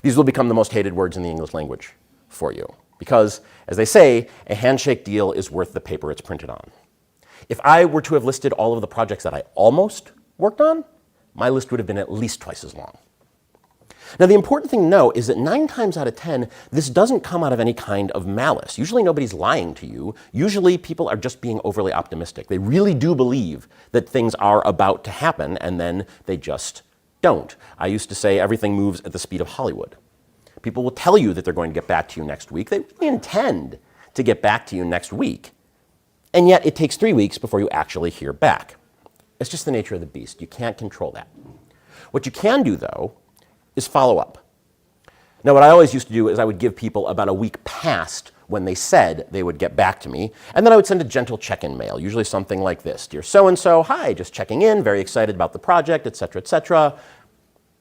These will become the most hated words in the English language for you. Because, as they say, a handshake deal is worth the paper it's printed on. If I were to have listed all of the projects that I almost worked on, my list would have been at least twice as long. Now, the important thing to know is that 9 times out of 10, this doesn't come out of any kind of malice. Usually nobody's lying to you. Usually people are just being overly optimistic. They really do believe that things are about to happen, and then they just don't. I used to say everything moves at the speed of Hollywood. People will tell you that they're going to get back to you next week. They really intend to get back to you next week. And yet it takes 3 weeks before you actually hear back. It's just the nature of the beast. You can't control that. What you can do, though, is follow up. Now, what I always used to do is I would give people about a week past when they said they would get back to me, and then I would send a gentle check-in mail, usually something like this. Dear so-and-so, hi, just checking in, very excited about the project, etc., etc.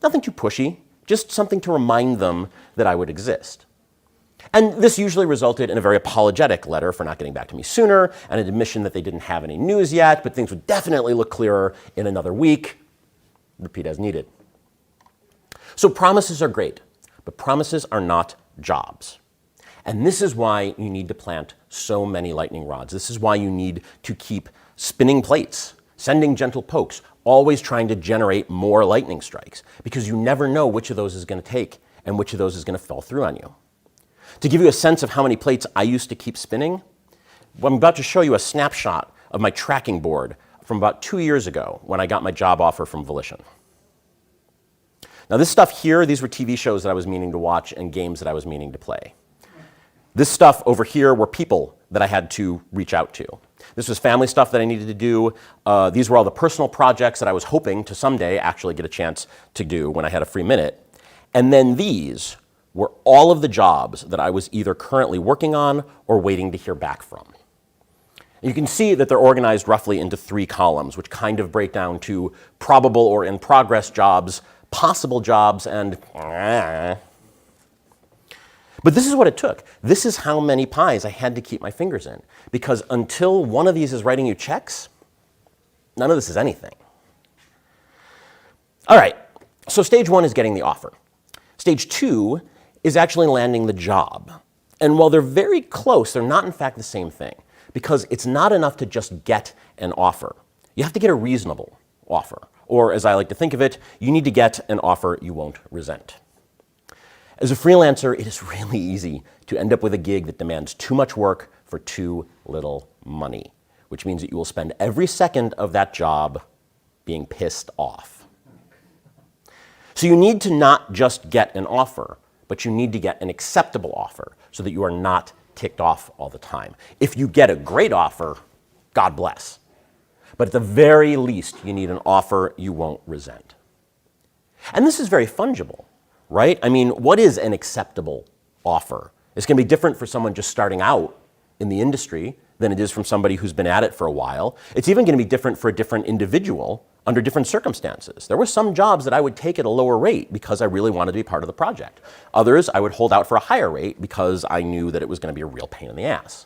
Nothing too pushy, just something to remind them that I would exist. And this usually resulted in a very apologetic letter for not getting back to me sooner, and an admission that they didn't have any news yet, but things would definitely look clearer in another week. Repeat as needed. So promises are great, but promises are not jobs. And this is why you need to plant so many lightning rods. This is why you need to keep spinning plates, sending gentle pokes, always trying to generate more lightning strikes, because you never know which of those is going to take and which of those is going to fall through on you. To give you a sense of how many plates I used to keep spinning, I'm about to show you a snapshot of my tracking board from about 2 years ago when I got my job offer from Volition. Now this stuff here, these were TV shows that I was meaning to watch and games that I was meaning to play. This stuff over here were people that I had to reach out to. This was family stuff that I needed to do. These were all the personal projects that I was hoping to someday actually get a chance to do when I had a free minute. And then these were all of the jobs that I was either currently working on or waiting to hear back from. You can see that they're organized roughly into 3 columns, which kind of break down to probable or in progress jobs, possible jobs, and But this is what it took. This is how many pies I had to keep my fingers in. Because until one of these is writing you checks, none of this is anything. All right, so stage 1 is getting the offer. Stage 2 is actually landing the job. And while they're very close, they're not in fact the same thing. Because it's not enough to just get an offer. You have to get a reasonable offer. Or as I like to think of it, you need to get an offer you won't resent. As a freelancer, it is really easy to end up with a gig that demands too much work for too little money, which means that you will spend every second of that job being pissed off. So you need to not just get an offer, but you need to get an acceptable offer so that you are not ticked off all the time. If you get a great offer, God bless. But at the very least, you need an offer you won't resent. And this is very fungible. Right? I mean, what is an acceptable offer? It's going to be different for someone just starting out in the industry than it is from somebody who's been at it for a while. It's even going to be different for a different individual under different circumstances. There were some jobs that I would take at a lower rate because I really wanted to be part of the project. Others I would hold out for a higher rate because I knew that it was going to be a real pain in the ass.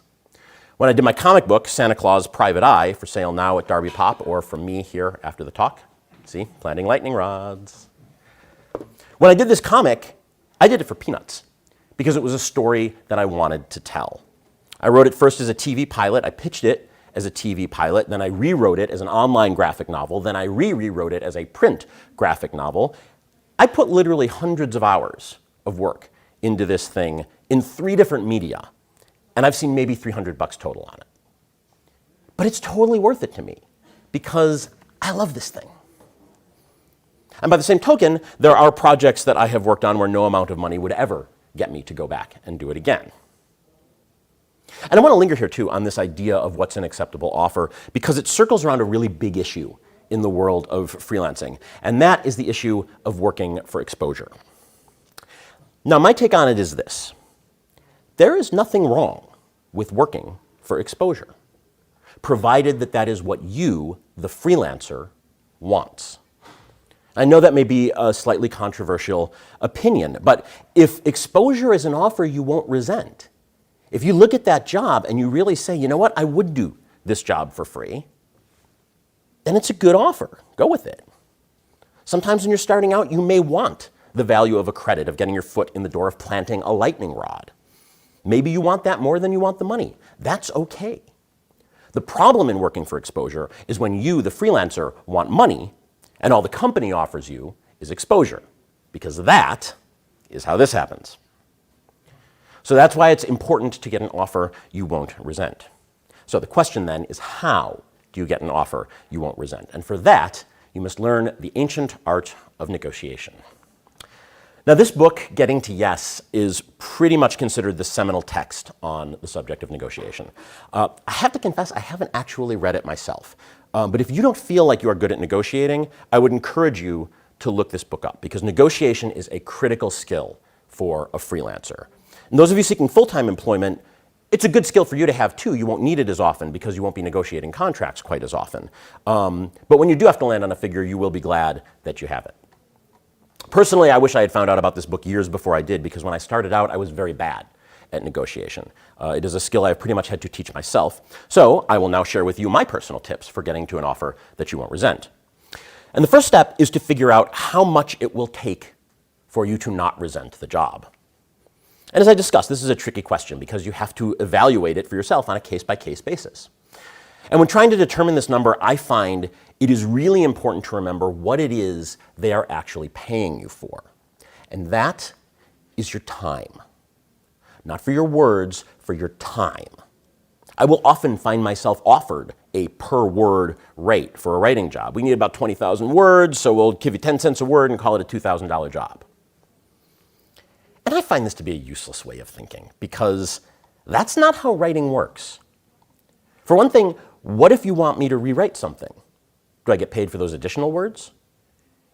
When I did my comic book, Santa Claus Private Eye, for sale now at Darby Pop or from me here after the talk, see, planting lightning rods. When I did this comic, I did it for peanuts because it was a story that I wanted to tell. I wrote it first as a TV pilot. I pitched it as a TV pilot. Then I rewrote it as an online graphic novel. Then I rewrote it as a print graphic novel. I put literally hundreds of hours of work into this thing in 3 different media. And I've seen maybe $300 total on it. But it's totally worth it to me because I love this thing. And by the same token, there are projects that I have worked on where no amount of money would ever get me to go back and do it again. And I want to linger here too on this idea of what's an acceptable offer because it circles around a really big issue in the world of freelancing, and that is the issue of working for exposure. Now, my take on it is this. There is nothing wrong with working for exposure, provided that that is what you, the freelancer, wants. I know that may be a slightly controversial opinion, but if exposure is an offer you won't resent, if you look at that job and you really say, you know what, I would do this job for free, then it's a good offer. Go with it. Sometimes when you're starting out, you may want the value of a credit, of getting your foot in the door, of planting a lightning rod. Maybe you want that more than you want the money. That's okay. The problem in working for exposure is when you, the freelancer, want money, and all the company offers you is exposure, because that is how this happens. So that's why it's important to get an offer you won't resent. So the question then is, how do you get an offer you won't resent? And for that, you must learn the ancient art of negotiation. Now, this book, Getting to Yes, is pretty much considered the seminal text on the subject of negotiation. I have to confess, I haven't actually read it myself. But if you don't feel like you are good at negotiating, I would encourage you to look this book up, because negotiation is a critical skill for a freelancer. And those of you seeking full-time employment, it's a good skill for you to have too. You won't need it as often because you won't be negotiating contracts quite as often. But when you do have to land on a figure, you will be glad that you have it. Personally, I wish I had found out about this book years before I did, because when I started out, I was very bad at negotiation. It is a skill I've pretty much had to teach myself. So I will now share with you my personal tips for getting to an offer that you won't resent. And the first step is to figure out how much it will take for you to not resent the job. And as I discussed, this is a tricky question because you have to evaluate it for yourself on a case-by-case basis. And when trying to determine this number, I find it is really important to remember what it is they are actually paying you for. And that is your time. Not for your words, for your time. I will often find myself offered a per-word rate for a writing job. We need about 20,000 words, so we'll give you 10 cents a word and call it a $2,000 job. And I find this to be a useless way of thinking, because that's not how writing works. For one thing, what if you want me to rewrite something? Do I get paid for those additional words?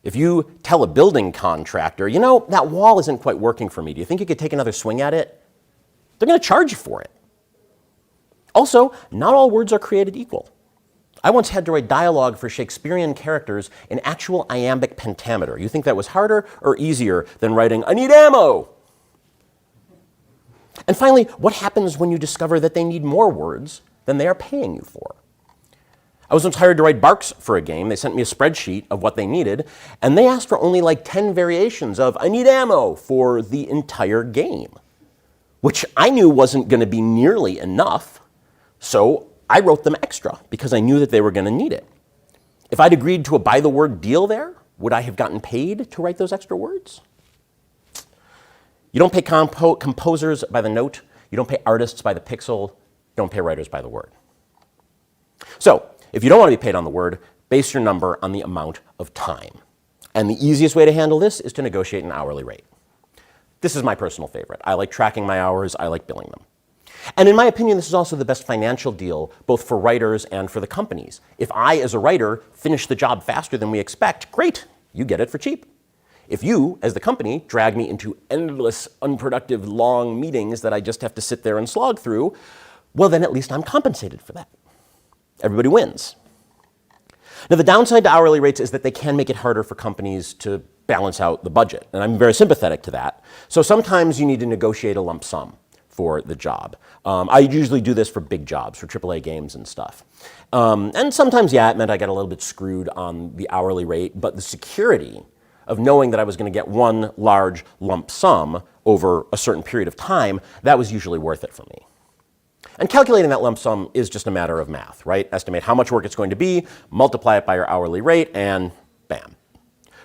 If you tell a building contractor, you know, that wall isn't quite working for me, do you think you could take another swing at it? They're going to charge you for it. Also, not all words are created equal. I once had to write dialogue for Shakespearean characters in actual iambic pentameter. You think that was harder or easier than writing, "I need ammo"? And finally, what happens when you discover that they need more words than they are paying you for? I was once hired to write barks for a game. They sent me a spreadsheet of what they needed, and they asked for only like 10 variations of "I need ammo" for the entire game, which I knew wasn't going to be nearly enough. So I wrote them extra because I knew that they were going to need it. If I'd agreed to a by-the-word deal there, would I have gotten paid to write those extra words? You don't pay composers by the note. You don't pay artists by the pixel. You don't pay writers by the word. So if you don't want to be paid on the word, base your number on the amount of time. And the easiest way to handle this is to negotiate an hourly rate. This is my personal favorite. I like tracking my hours. I like billing them. And in my opinion, this is also the best financial deal, both for writers and for the companies. If I, as a writer, finish the job faster than we expect, great, you get it for cheap. If you, as the company, drag me into endless, unproductive, long meetings that I just have to sit there and slog through, well, then at least I'm compensated for that. Everybody wins. Now, the downside to hourly rates is that they can make it harder for companies to balance out the budget, and I'm very sympathetic to that. So sometimes you need to negotiate a lump sum for the job. I usually do this for big jobs, for AAA games and stuff. And sometimes, yeah, it meant I got a little bit screwed on the hourly rate, but the security of knowing that I was going to get one large lump sum over a certain period of time, that was usually worth it for me. And calculating that lump sum is just a matter of math, right? Estimate how much work it's going to be, multiply it by your hourly rate, and bam.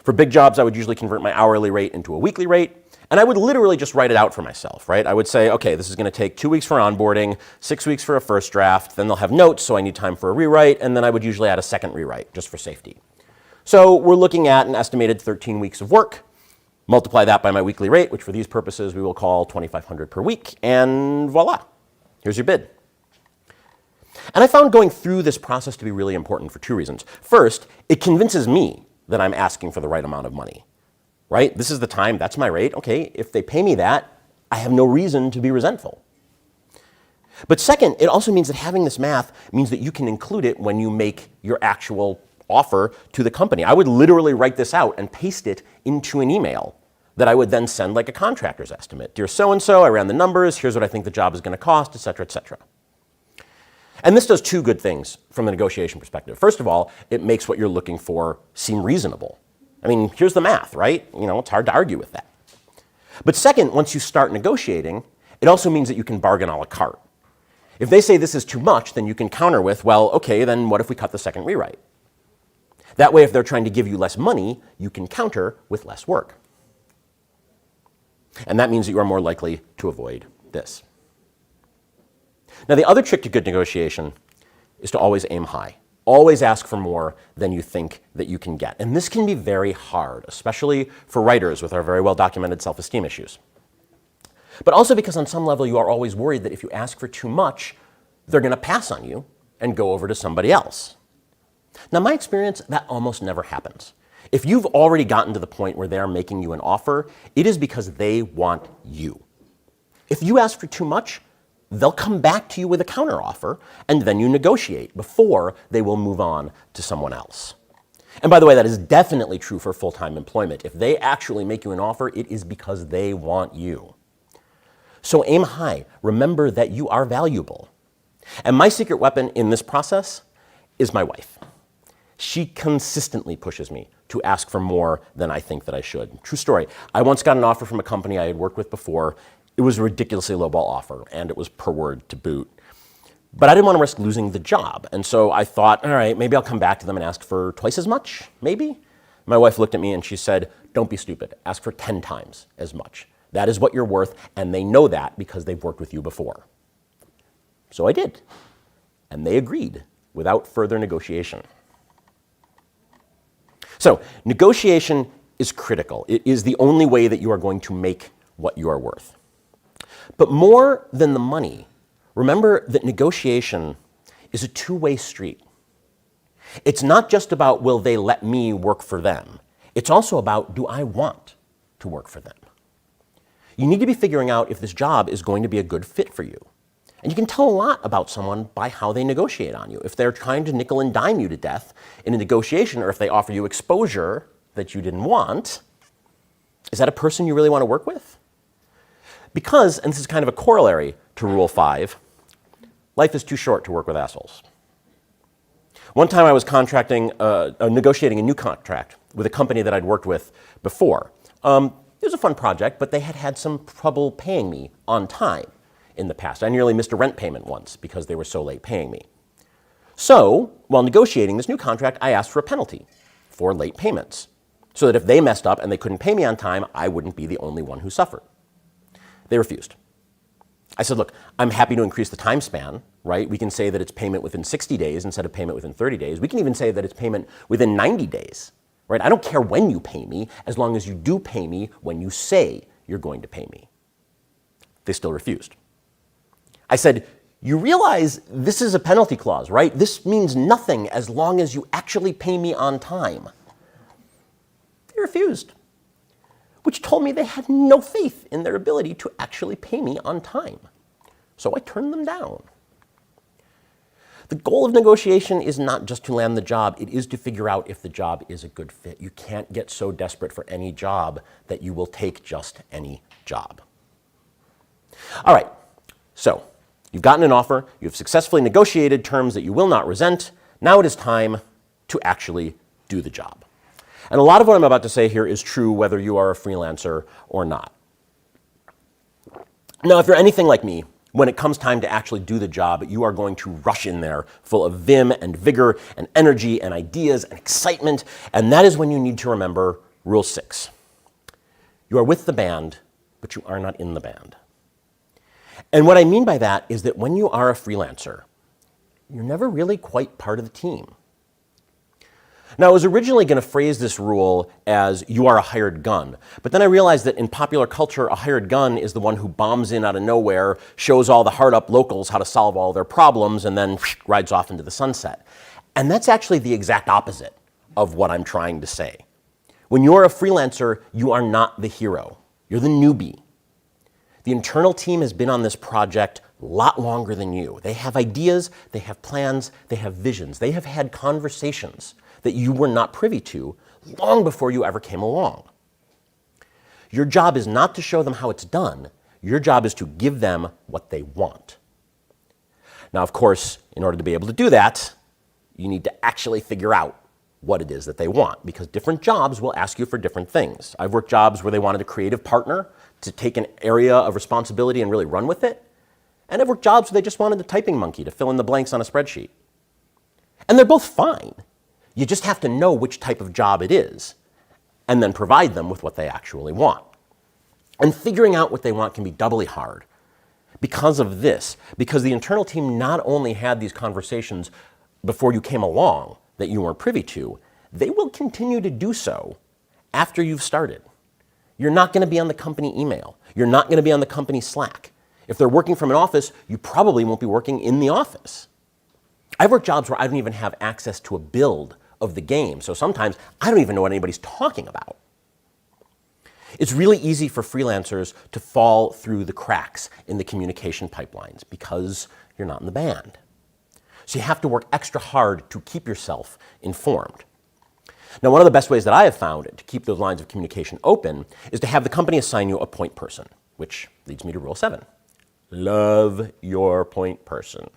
For big jobs, I would usually convert my hourly rate into a weekly rate, and I would literally just write it out for myself, right? I would say, okay, this is going to take 2 weeks for onboarding, 6 weeks for a first draft, then they'll have notes, so I need time for a rewrite, and then I would usually add a second rewrite, just for safety. So we're looking at an estimated 13 weeks of work. Multiply that by my weekly rate, which for these purposes we will call $2,500 per week, and voila, here's your bid. And I found going through this process to be really important for 2 reasons. First, it convinces me that I'm asking for the right amount of money, right? This is the time, that's my rate. Okay, if they pay me that, I have no reason to be resentful. But second, it also means that having this math means that you can include it when you make your actual offer to the company. I would literally write this out and paste it into an email that I would then send like a contractor's estimate. Dear so-and-so, I ran the numbers, here's what I think the job is going to cost, et cetera, et cetera. And this does 2 good things from a negotiation perspective. First of all, it makes what you're looking for seem reasonable. I mean, here's the math, right? You know, it's hard to argue with that. But second, once you start negotiating, it also means that you can bargain a la carte. If they say this is too much, then you can counter with, well, okay, then what if we cut the second rewrite? That way, if they're trying to give you less money, you can counter with less work. And that means that you are more likely to avoid this. Now, the other trick to good negotiation is to always aim high. Always ask for more than you think that you can get. And this can be very hard, especially for writers with our very well-documented self-esteem issues. But also because on some level you are always worried that if you ask for too much, they're going to pass on you and go over to somebody else. Now, in my experience, that almost never happens. If you've already gotten to the point where they're making you an offer, it is because they want you. If you ask for too much, they'll come back to you with a counteroffer, and then you negotiate before they will move on to someone else. And by the way, that is definitely true for full-time employment. If they actually make you an offer, it is because they want you. So aim high. Remember that you are valuable. And my secret weapon in this process is my wife. She consistently pushes me to ask for more than I think that I should. True story. I once got an offer from a company I had worked with before. It was a ridiculously lowball offer, and it was per word to boot. But I didn't want to risk losing the job. And so I thought, all right, maybe I'll come back to them and ask for twice as much, maybe? My wife looked at me and she said, don't be stupid. Ask for 10 times as much. That is what you're worth, and they know that because they've worked with you before. So I did. And they agreed without further negotiation. So negotiation is critical. It is the only way that you are going to make what you are worth. But more than the money, remember that negotiation is a two-way street. It's not just about will they let me work for them. It's also about do I want to work for them. You need to be figuring out if this job is going to be a good fit for you. And you can tell a lot about someone by how they negotiate on you. If they're trying to nickel and dime you to death in a negotiation, or if they offer you exposure that you didn't want, is that a person you really want to work with? Because, and this is kind of a corollary to Rule 5, life is too short to work with assholes. One time I was negotiating a new contract with a company that I'd worked with before. It was a fun project, but they had had some trouble paying me on time in the past. I nearly missed a rent payment once because they were so late paying me. So, while negotiating this new contract, I asked for a penalty for late payments, so that if they messed up and they couldn't pay me on time, I wouldn't be the only one who suffered. They refused. I said, look, I'm happy to increase the time span, right? We can say that it's payment within 60 days instead of payment within 30 days. We can even say that it's payment within 90 days, right? I don't care when you pay me, as long as you do pay me when you say you're going to pay me. They still refused. I said, you realize this is a penalty clause, right? This means nothing as long as you actually pay me on time. They refused, which told me they had no faith in their ability to actually pay me on time. So I turned them down. The goal of negotiation is not just to land the job, it is to figure out if the job is a good fit. You can't get so desperate for any job that you will take just any job. All right, so you've gotten an offer, you've successfully negotiated terms that you will not resent. Now it is time to actually do the job. And a lot of what I'm about to say here is true whether you are a freelancer or not. Now, if you're anything like me, when it comes time to actually do the job, you are going to rush in there full of vim and vigor and energy and ideas and excitement, and that is when you need to remember Rule 6. You are with the band, but you are not in the band. And what I mean by that is that when you are a freelancer, you're never really quite part of the team. Now, I was originally going to phrase this rule as you are a hired gun, but then I realized that in popular culture, a hired gun is the one who bombs in out of nowhere, shows all the hard-up locals how to solve all their problems, and then rides off into the sunset. And that's actually the exact opposite of what I'm trying to say. When you're a freelancer, you are not the hero. You're the newbie. The internal team has been on this project a lot longer than you. They have ideas, they have plans, they have visions. They have had conversations that you were not privy to long before you ever came along. Your job is not to show them how it's done. Your job is to give them what they want. Now, of course, in order to be able to do that, you need to actually figure out what it is that they want, because different jobs will ask you for different things. I've worked jobs where they wanted a creative partner to take an area of responsibility and really run with it. And I've worked jobs where they just wanted a typing monkey to fill in the blanks on a spreadsheet. And they're both fine. You just have to know which type of job it is and then provide them with what they actually want. And figuring out what they want can be doubly hard because of this, because the internal team not only had these conversations before you came along that you weren't privy to, they will continue to do so after you've started. You're not going to be on the company email. You're not going to be on the company Slack. If they're working from an office, you probably won't be working in the office. I've worked jobs where I don't even have access to a build of the game, so sometimes I don't even know what anybody's talking about. It's really easy for freelancers to fall through the cracks in the communication pipelines because you're not in the band. So you have to work extra hard to keep yourself informed. Now, one of the best ways that I have found to keep those lines of communication open is to have the company assign you a point person, which leads me to rule 7. Love your point person.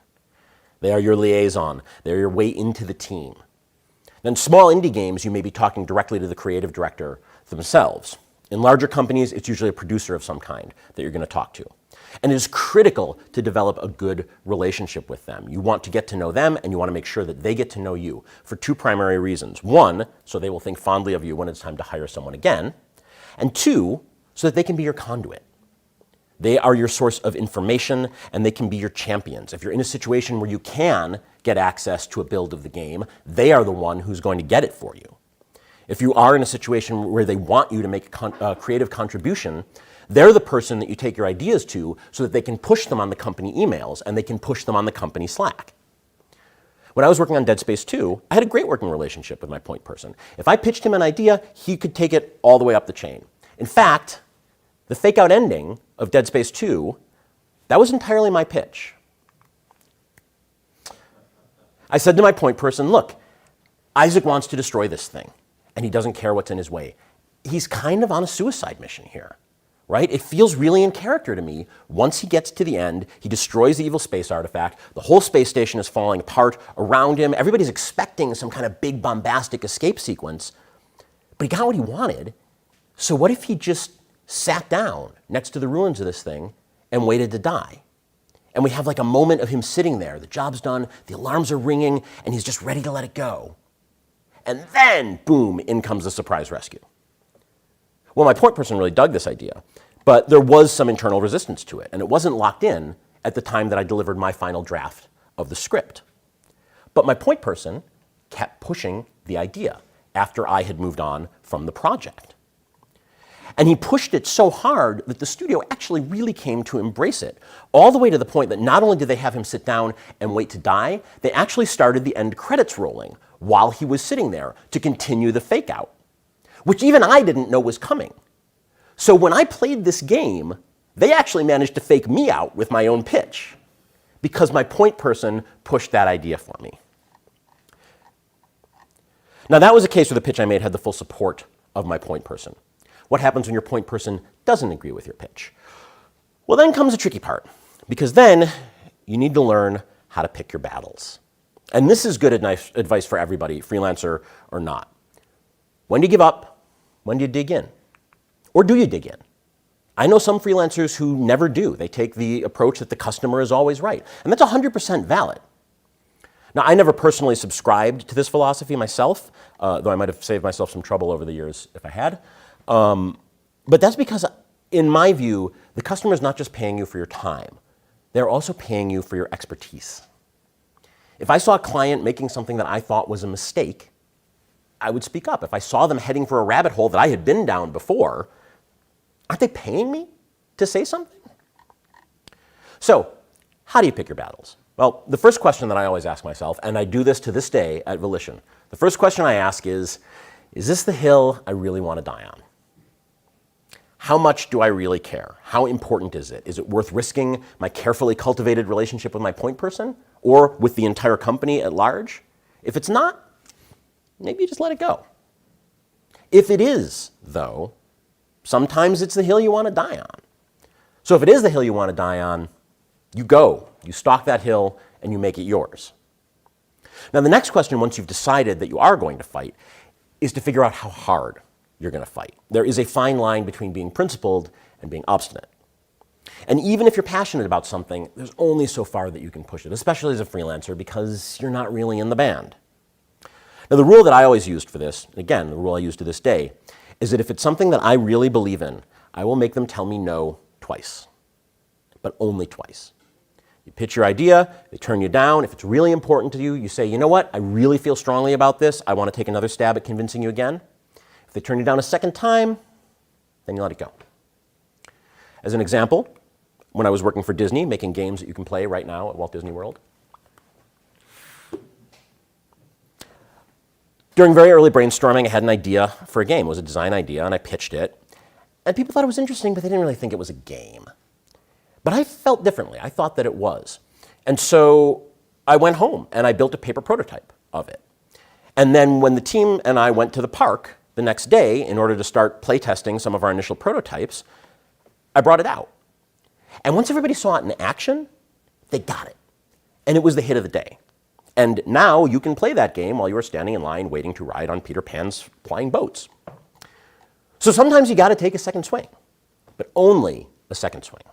They are your liaison. They're your way into the team. Then small indie games, you may be talking directly to the creative director themselves. In larger companies, it's usually a producer of some kind that you're going to talk to. And it is critical to develop a good relationship with them. You want to get to know them, and you want to make sure that they get to know you for 2 primary reasons. 1, so they will think fondly of you when it's time to hire someone again. And 2, so that they can be your conduit. They are your source of information, and they can be your champions. If you're in a situation where you can get access to a build of the game, they are the one who's going to get it for you. If you are in a situation where they want you to make a creative contribution, they're the person that you take your ideas to so that they can push them on the company emails and they can push them on the company Slack. When I was working on Dead Space 2, I had a great working relationship with my point person. If I pitched him an idea, he could take it all the way up the chain. In fact, the fake-out ending of Dead Space 2, that was entirely my pitch. I said to my point person, look, Isaac wants to destroy this thing, and he doesn't care what's in his way. He's kind of on a suicide mission here, right? It feels really in character to me. Once he gets to the end, he destroys the evil space artifact, the whole space station is falling apart around him, everybody's expecting some kind of big bombastic escape sequence, but he got what he wanted, so what if he just sat down next to the ruins of this thing and waited to die? And we have like a moment of him sitting there, the job's done, the alarms are ringing, and he's just ready to let it go. And then, boom, in comes the surprise rescue. Well, my point person really dug this idea, but there was some internal resistance to it, and it wasn't locked in at the time that I delivered my final draft of the script. But my point person kept pushing the idea after I had moved on from the project. And he pushed it so hard that the studio actually really came to embrace it, all the way to the point that not only did they have him sit down and wait to die, they actually started the end credits rolling while he was sitting there to continue the fake out, which even I didn't know was coming. So when I played this game, they actually managed to fake me out with my own pitch because my point person pushed that idea for me. Now that was a case where the pitch I made had the full support of my point person. What happens when your point person doesn't agree with your pitch? Well, then comes the tricky part, because then you need to learn how to pick your battles. And this is good advice for everybody, freelancer or not. When do you give up? When do you dig in? Or do you dig in? I know some freelancers who never do. They take the approach that the customer is always right. And that's 100% valid. Now, I never personally subscribed to this philosophy myself, though I might have saved myself some trouble over the years if I had. But that's because, in my view, the customer is not just paying you for your time. They're also paying you for your expertise. If I saw a client making something that I thought was a mistake, I would speak up. If I saw them heading for a rabbit hole that I had been down before, aren't they paying me to say something? So, how do you pick your battles? Well, the first question that I always ask myself, and I do this to this day at Volition, the first question I ask is this the hill I really want to die on? How much do I really care? How important is it? Is it worth risking my carefully cultivated relationship with my point person or with the entire company at large? If it's not, maybe you just let it go. If it is, though, sometimes it's the hill you want to die on. So if it is the hill you want to die on, you go, you stalk that hill, and you make it yours. Now the next question, once you've decided that you are going to fight, is to figure out how hard you're going to fight. There is a fine line between being principled and being obstinate. And even if you're passionate about something, there's only so far that you can push it, especially as a freelancer, because you're not really in the band. Now, the rule that I always used for this, again, the rule I use to this day, is that if it's something that I really believe in, I will make them tell me no twice, but only twice. You pitch your idea, they turn you down. If it's really important to you, you say, you know what, I really feel strongly about this. I want to take another stab at convincing you again. If they turn you down a second time, then you let it go. As an example, when I was working for Disney, making games that you can play right now at Walt Disney World, during very early brainstorming, I had an idea for a game. It was a design idea, and I pitched it. And people thought it was interesting, but they didn't really think it was a game. But I felt differently. I thought that it was. And so I went home, and I built a paper prototype of it. And then when the team and I went to the park the next day in order to start playtesting some of our initial prototypes, I brought it out. And once everybody saw it in action, they got it. And it was the hit of the day. And now you can play that game while you are standing in line waiting to ride on Peter Pan's flying boats. So sometimes you got to take a second swing, but only a second swing.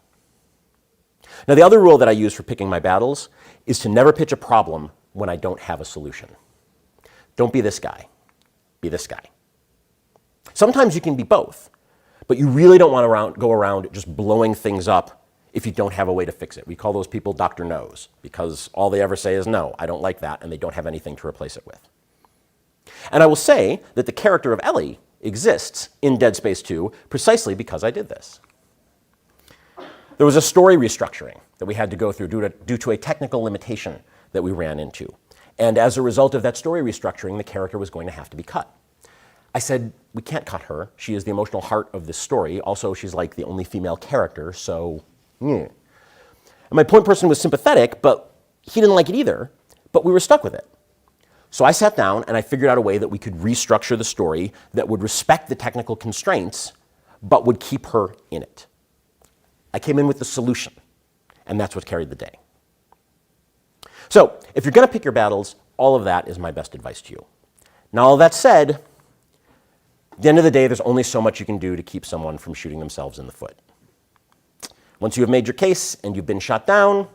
Now, the other rule that I use for picking my battles is to never pitch a problem when I don't have a solution. Don't be this guy. Be this guy. Sometimes you can be both, but you really don't want to go around just blowing things up if you don't have a way to fix it. We call those people Dr. No's, because all they ever say is, no, I don't like that, and they don't have anything to replace it with. And I will say that the character of Ellie exists in Dead Space 2 precisely because I did this. There was a story restructuring that we had to go through due to a technical limitation that we ran into. And as a result of that story restructuring, the character was going to have to be cut. I said, we can't cut her. She is the emotional heart of this story. Also, she's like the only female character, so, yeah. And my point person was sympathetic, but he didn't like it either, but we were stuck with it. So I sat down and I figured out a way that we could restructure the story that would respect the technical constraints, but would keep her in it. I came in with the solution, and that's what carried the day. So if you're going to pick your battles, all of that is my best advice to you. Now, all that said, at the end of the day, there's only so much you can do to keep someone from shooting themselves in the foot. Once you have made your case and you've been shot down,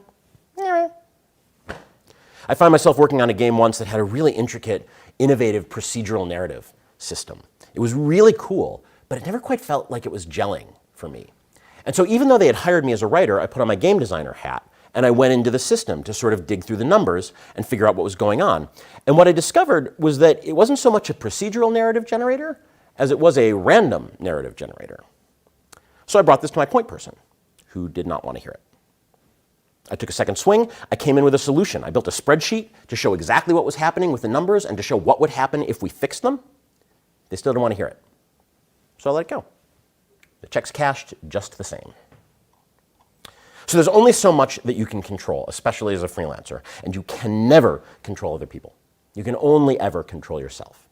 I found myself working on a game once that had a really intricate, innovative procedural narrative system. It was really cool, but it never quite felt like it was gelling for me. And so even though they had hired me as a writer, I put on my game designer hat and I went into the system to sort of dig through the numbers and figure out what was going on. And what I discovered was that it wasn't so much a procedural narrative generator as it was a random narrative generator. So I brought this to my point person, who did not want to hear it. I took a second swing. I came in with a solution. I built a spreadsheet to show exactly what was happening with the numbers and to show what would happen if we fixed them. They still didn't want to hear it. So I let it go. The check's cashed just the same. So there's only so much that you can control, especially as a freelancer, and you can never control other people. You can only ever control yourself.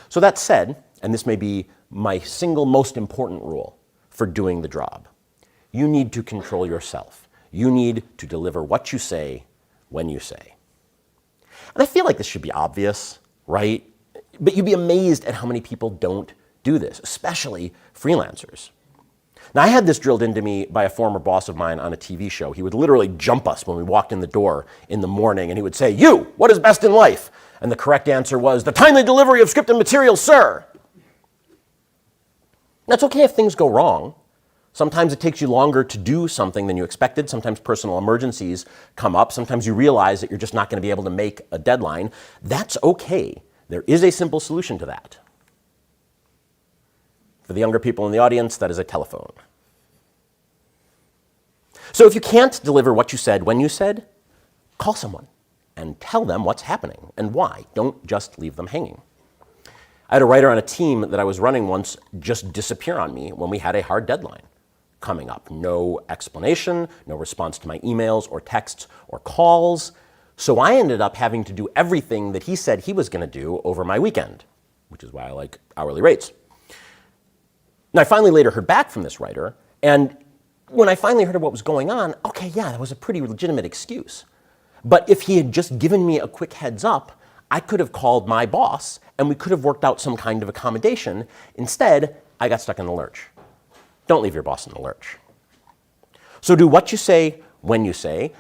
So that said, and this may be my single most important rule for doing the job, you need to control yourself. You need to deliver what you say when you say. And I feel like this should be obvious, right? But you'd be amazed at how many people don't do this, especially freelancers. Now, I had this drilled into me by a former boss of mine on a TV show. He would literally jump us when we walked in the door in the morning, and he would say, "You, what is best in life?" And the correct answer was, "The timely delivery of scripted material, sir." That's okay if things go wrong. Sometimes it takes you longer to do something than you expected. Sometimes personal emergencies come up. Sometimes you realize that you're just not going to be able to make a deadline. That's okay. There is a simple solution to that. For the younger people in the audience, that is a telephone. So if you can't deliver what you said when you said, call someone and tell them what's happening and why. Don't just leave them hanging. I had a writer on a team that I was running once just disappear on me when we had a hard deadline coming up. No explanation, no response to my emails or texts or calls. So I ended up having to do everything that he said he was going to do over my weekend, which is why I like hourly rates. Now, I finally later heard back from this writer, and when I finally heard of what was going on, okay, yeah, that was a pretty legitimate excuse. But if he had just given me a quick heads up, I could have called my boss, and we could have worked out some kind of accommodation. Instead, I got stuck in the lurch. Don't leave your boss in the lurch. So do what you say when you say.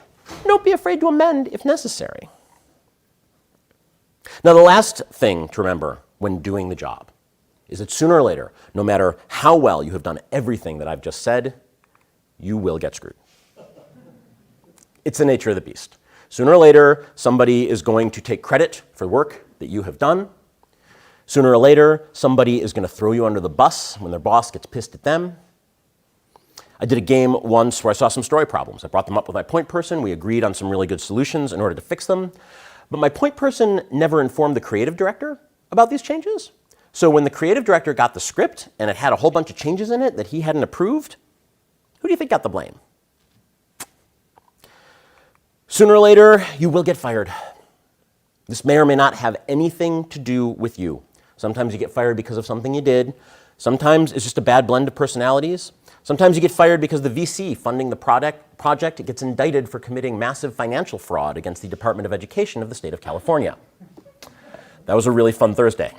Don't be afraid to amend if necessary. Now, the last thing to remember when doing the job is that sooner or later, no matter how well you have done everything that I've just said, you will get screwed. It's the nature of the beast. Sooner or later, somebody is going to take credit for work that you have done. Sooner or later, somebody is going to throw you under the bus when their boss gets pissed at them. I did a game once where I saw some story problems. I brought them up with my point person. We agreed on some really good solutions in order to fix them. But my point person never informed the creative director about these changes. So when the creative director got the script and it had a whole bunch of changes in it that he hadn't approved, who do you think got the blame? Sooner or later, you will get fired. This may or may not have anything to do with you. Sometimes you get fired because of something you did. Sometimes it's just a bad blend of personalities. Sometimes you get fired because the VC funding the project gets indicted for committing massive financial fraud against the Department of Education of the state of California. That was a really fun Thursday.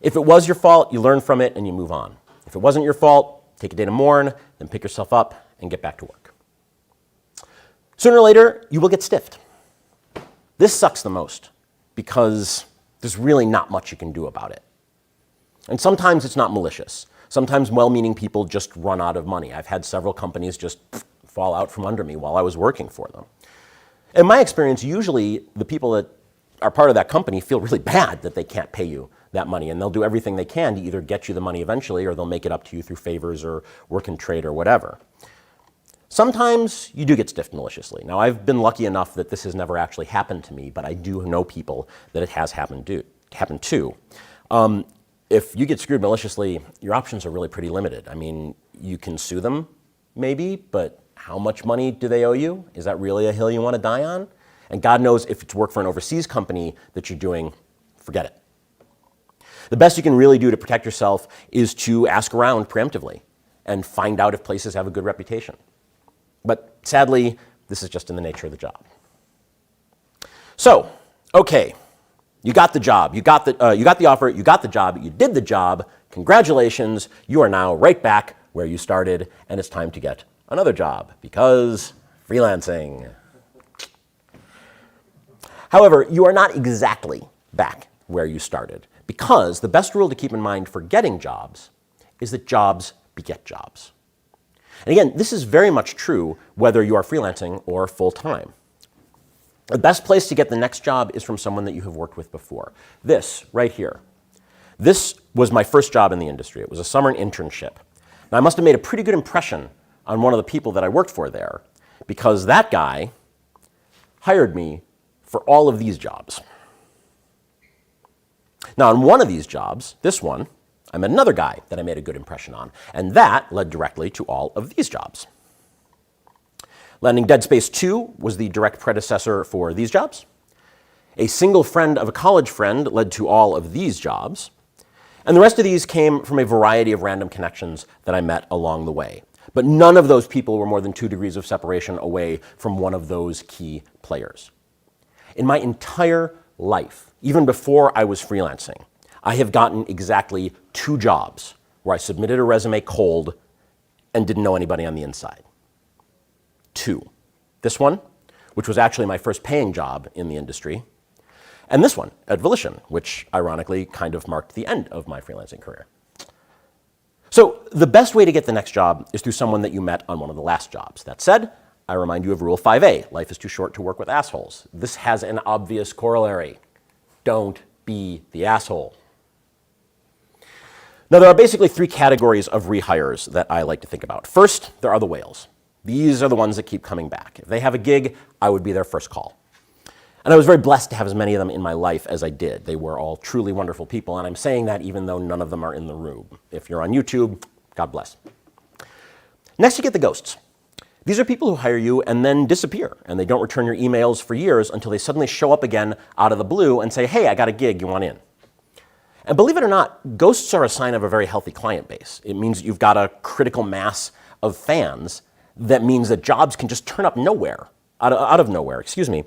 If it was your fault, you learn from it and you move on. If it wasn't your fault, take a day to mourn, then pick yourself up and get back to work. Sooner or later, you will get stiffed. This sucks the most because there's really not much you can do about it. And sometimes it's not malicious. Sometimes well-meaning people just run out of money. I've had several companies just fall out from under me while I was working for them. In my experience, usually the people that are part of that company feel really bad that they can't pay you that money, and they'll do everything they can to either get you the money eventually or they'll make it up to you through favors or work and trade or whatever. Sometimes you do get stiffed maliciously. Now, I've been lucky enough that this has never actually happened to me, but I do know people that it has happened to. If you get screwed maliciously, your options are really pretty limited. I mean, you can sue them, maybe, but how much money do they owe you? Is that really a hill you want to die on? And God knows if it's work for an overseas company that you're doing, forget it. The best you can really do to protect yourself is to ask around preemptively and find out if places have a good reputation. But sadly, this is just in the nature of the job. So, okay, you got the job, you got the offer, you got the job, you did the job. Congratulations, you are now right back where you started, and it's time to get another job because freelancing. However, you are not exactly back where you started because the best rule to keep in mind for getting jobs is that jobs beget jobs. And again, this is very much true whether you are freelancing or full-time. The best place to get the next job is from someone that you have worked with before. This right here. This was my first job in the industry. It was a summer internship. Now, I must have made a pretty good impression on one of the people that I worked for there because that guy hired me for all of these jobs. Now, on one of these jobs, this one, I met another guy that I made a good impression on, and that led directly to all of these jobs. Landing Dead Space 2 was the direct predecessor for these jobs. A single friend of a college friend led to all of these jobs. And the rest of these came from a variety of random connections that I met along the way. But none of those people were more than 2 degrees of separation away from one of those key players. In my entire life, even before I was freelancing, I have gotten exactly 2 jobs where I submitted a resume cold and didn't know anybody on the inside. 2. This one, which was actually my first paying job in the industry, and this one at Volition, which ironically kind of marked the end of my freelancing career. So the best way to get the next job is through someone that you met on one of the last jobs. That said, I remind you of Rule 5A, life is too short to work with assholes. This has an obvious corollary. Don't be the asshole. Now, there are basically 3 categories of rehires that I like to think about. First, there are the whales. These are the ones that keep coming back. If they have a gig, I would be their first call. And I was very blessed to have as many of them in my life as I did. They were all truly wonderful people, and I'm saying that even though none of them are in the room. If you're on YouTube, God bless. Next, you get the ghosts. These are people who hire you and then disappear, and they don't return your emails for years until they suddenly show up again out of the blue and say, hey, I got a gig, you want in? And believe it or not, ghosts are a sign of a very healthy client base. It means you've got a critical mass of fans. That means that jobs can just turn up out of nowhere,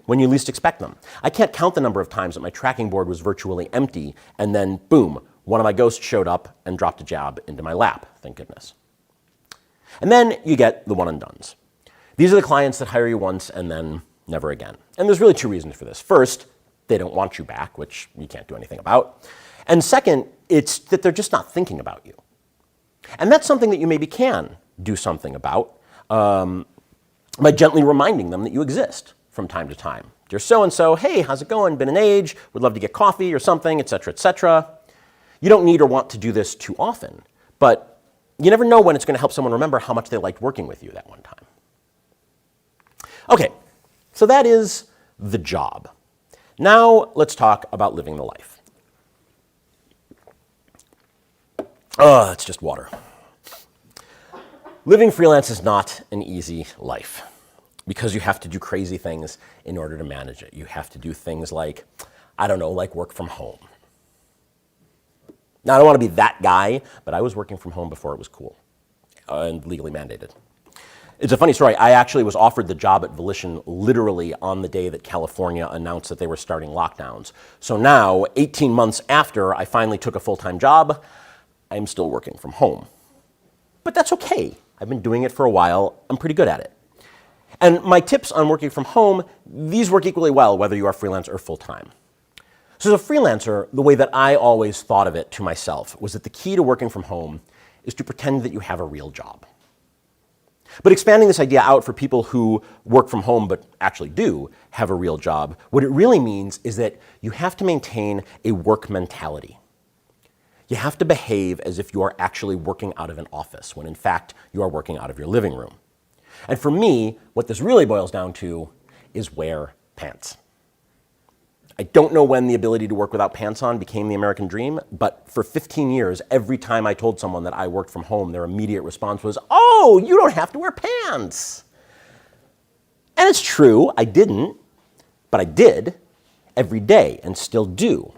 when you least expect them. I can't count the number of times that my tracking board was virtually empty, and then boom, one of my ghosts showed up and dropped a job into my lap, thank goodness. And then you get the one and dones. These are the clients that hire you once and then never again. And there's really 2 reasons for this. First, they don't want you back, which you can't do anything about. And second, it's that they're just not thinking about you. And that's something that you maybe can do something about. by gently reminding them that you exist from time to time. Dear so-and-so, hey, how's it going? Been an age, would love to get coffee or something, etc., etc. You don't need or want to do this too often, but you never know when it's going to help someone remember how much they liked working with you that one time. Okay, so that is the job. Now let's talk about living the life. Oh, that's just water. Living freelance is not an easy life because you have to do crazy things in order to manage it. You have to do things like, I don't know, like work from home. Now, I don't want to be that guy, but I was working from home before it was cool and legally mandated. It's a funny story. I actually was offered the job at Volition literally on the day that California announced that they were starting lockdowns. So now, 18 months after I finally took a full-time job, I'm still working from home. But that's okay. I've been doing it for a while. I'm pretty good at it. And my tips on working from home, these work equally well whether you are freelance or full-time. So as a freelancer, the way that I always thought of it to myself was that the key to working from home is to pretend that you have a real job. But expanding this idea out for people who work from home but actually do have a real job, what it really means is that you have to maintain a work mentality. You have to behave as if you are actually working out of an office, when in fact you are working out of your living room. And for me, what this really boils down to is wear pants. I don't know when the ability to work without pants on became the American dream, but for 15 years, every time I told someone that I worked from home, their immediate response was, oh, you don't have to wear pants. And it's true, I didn't, but I did every day and still do.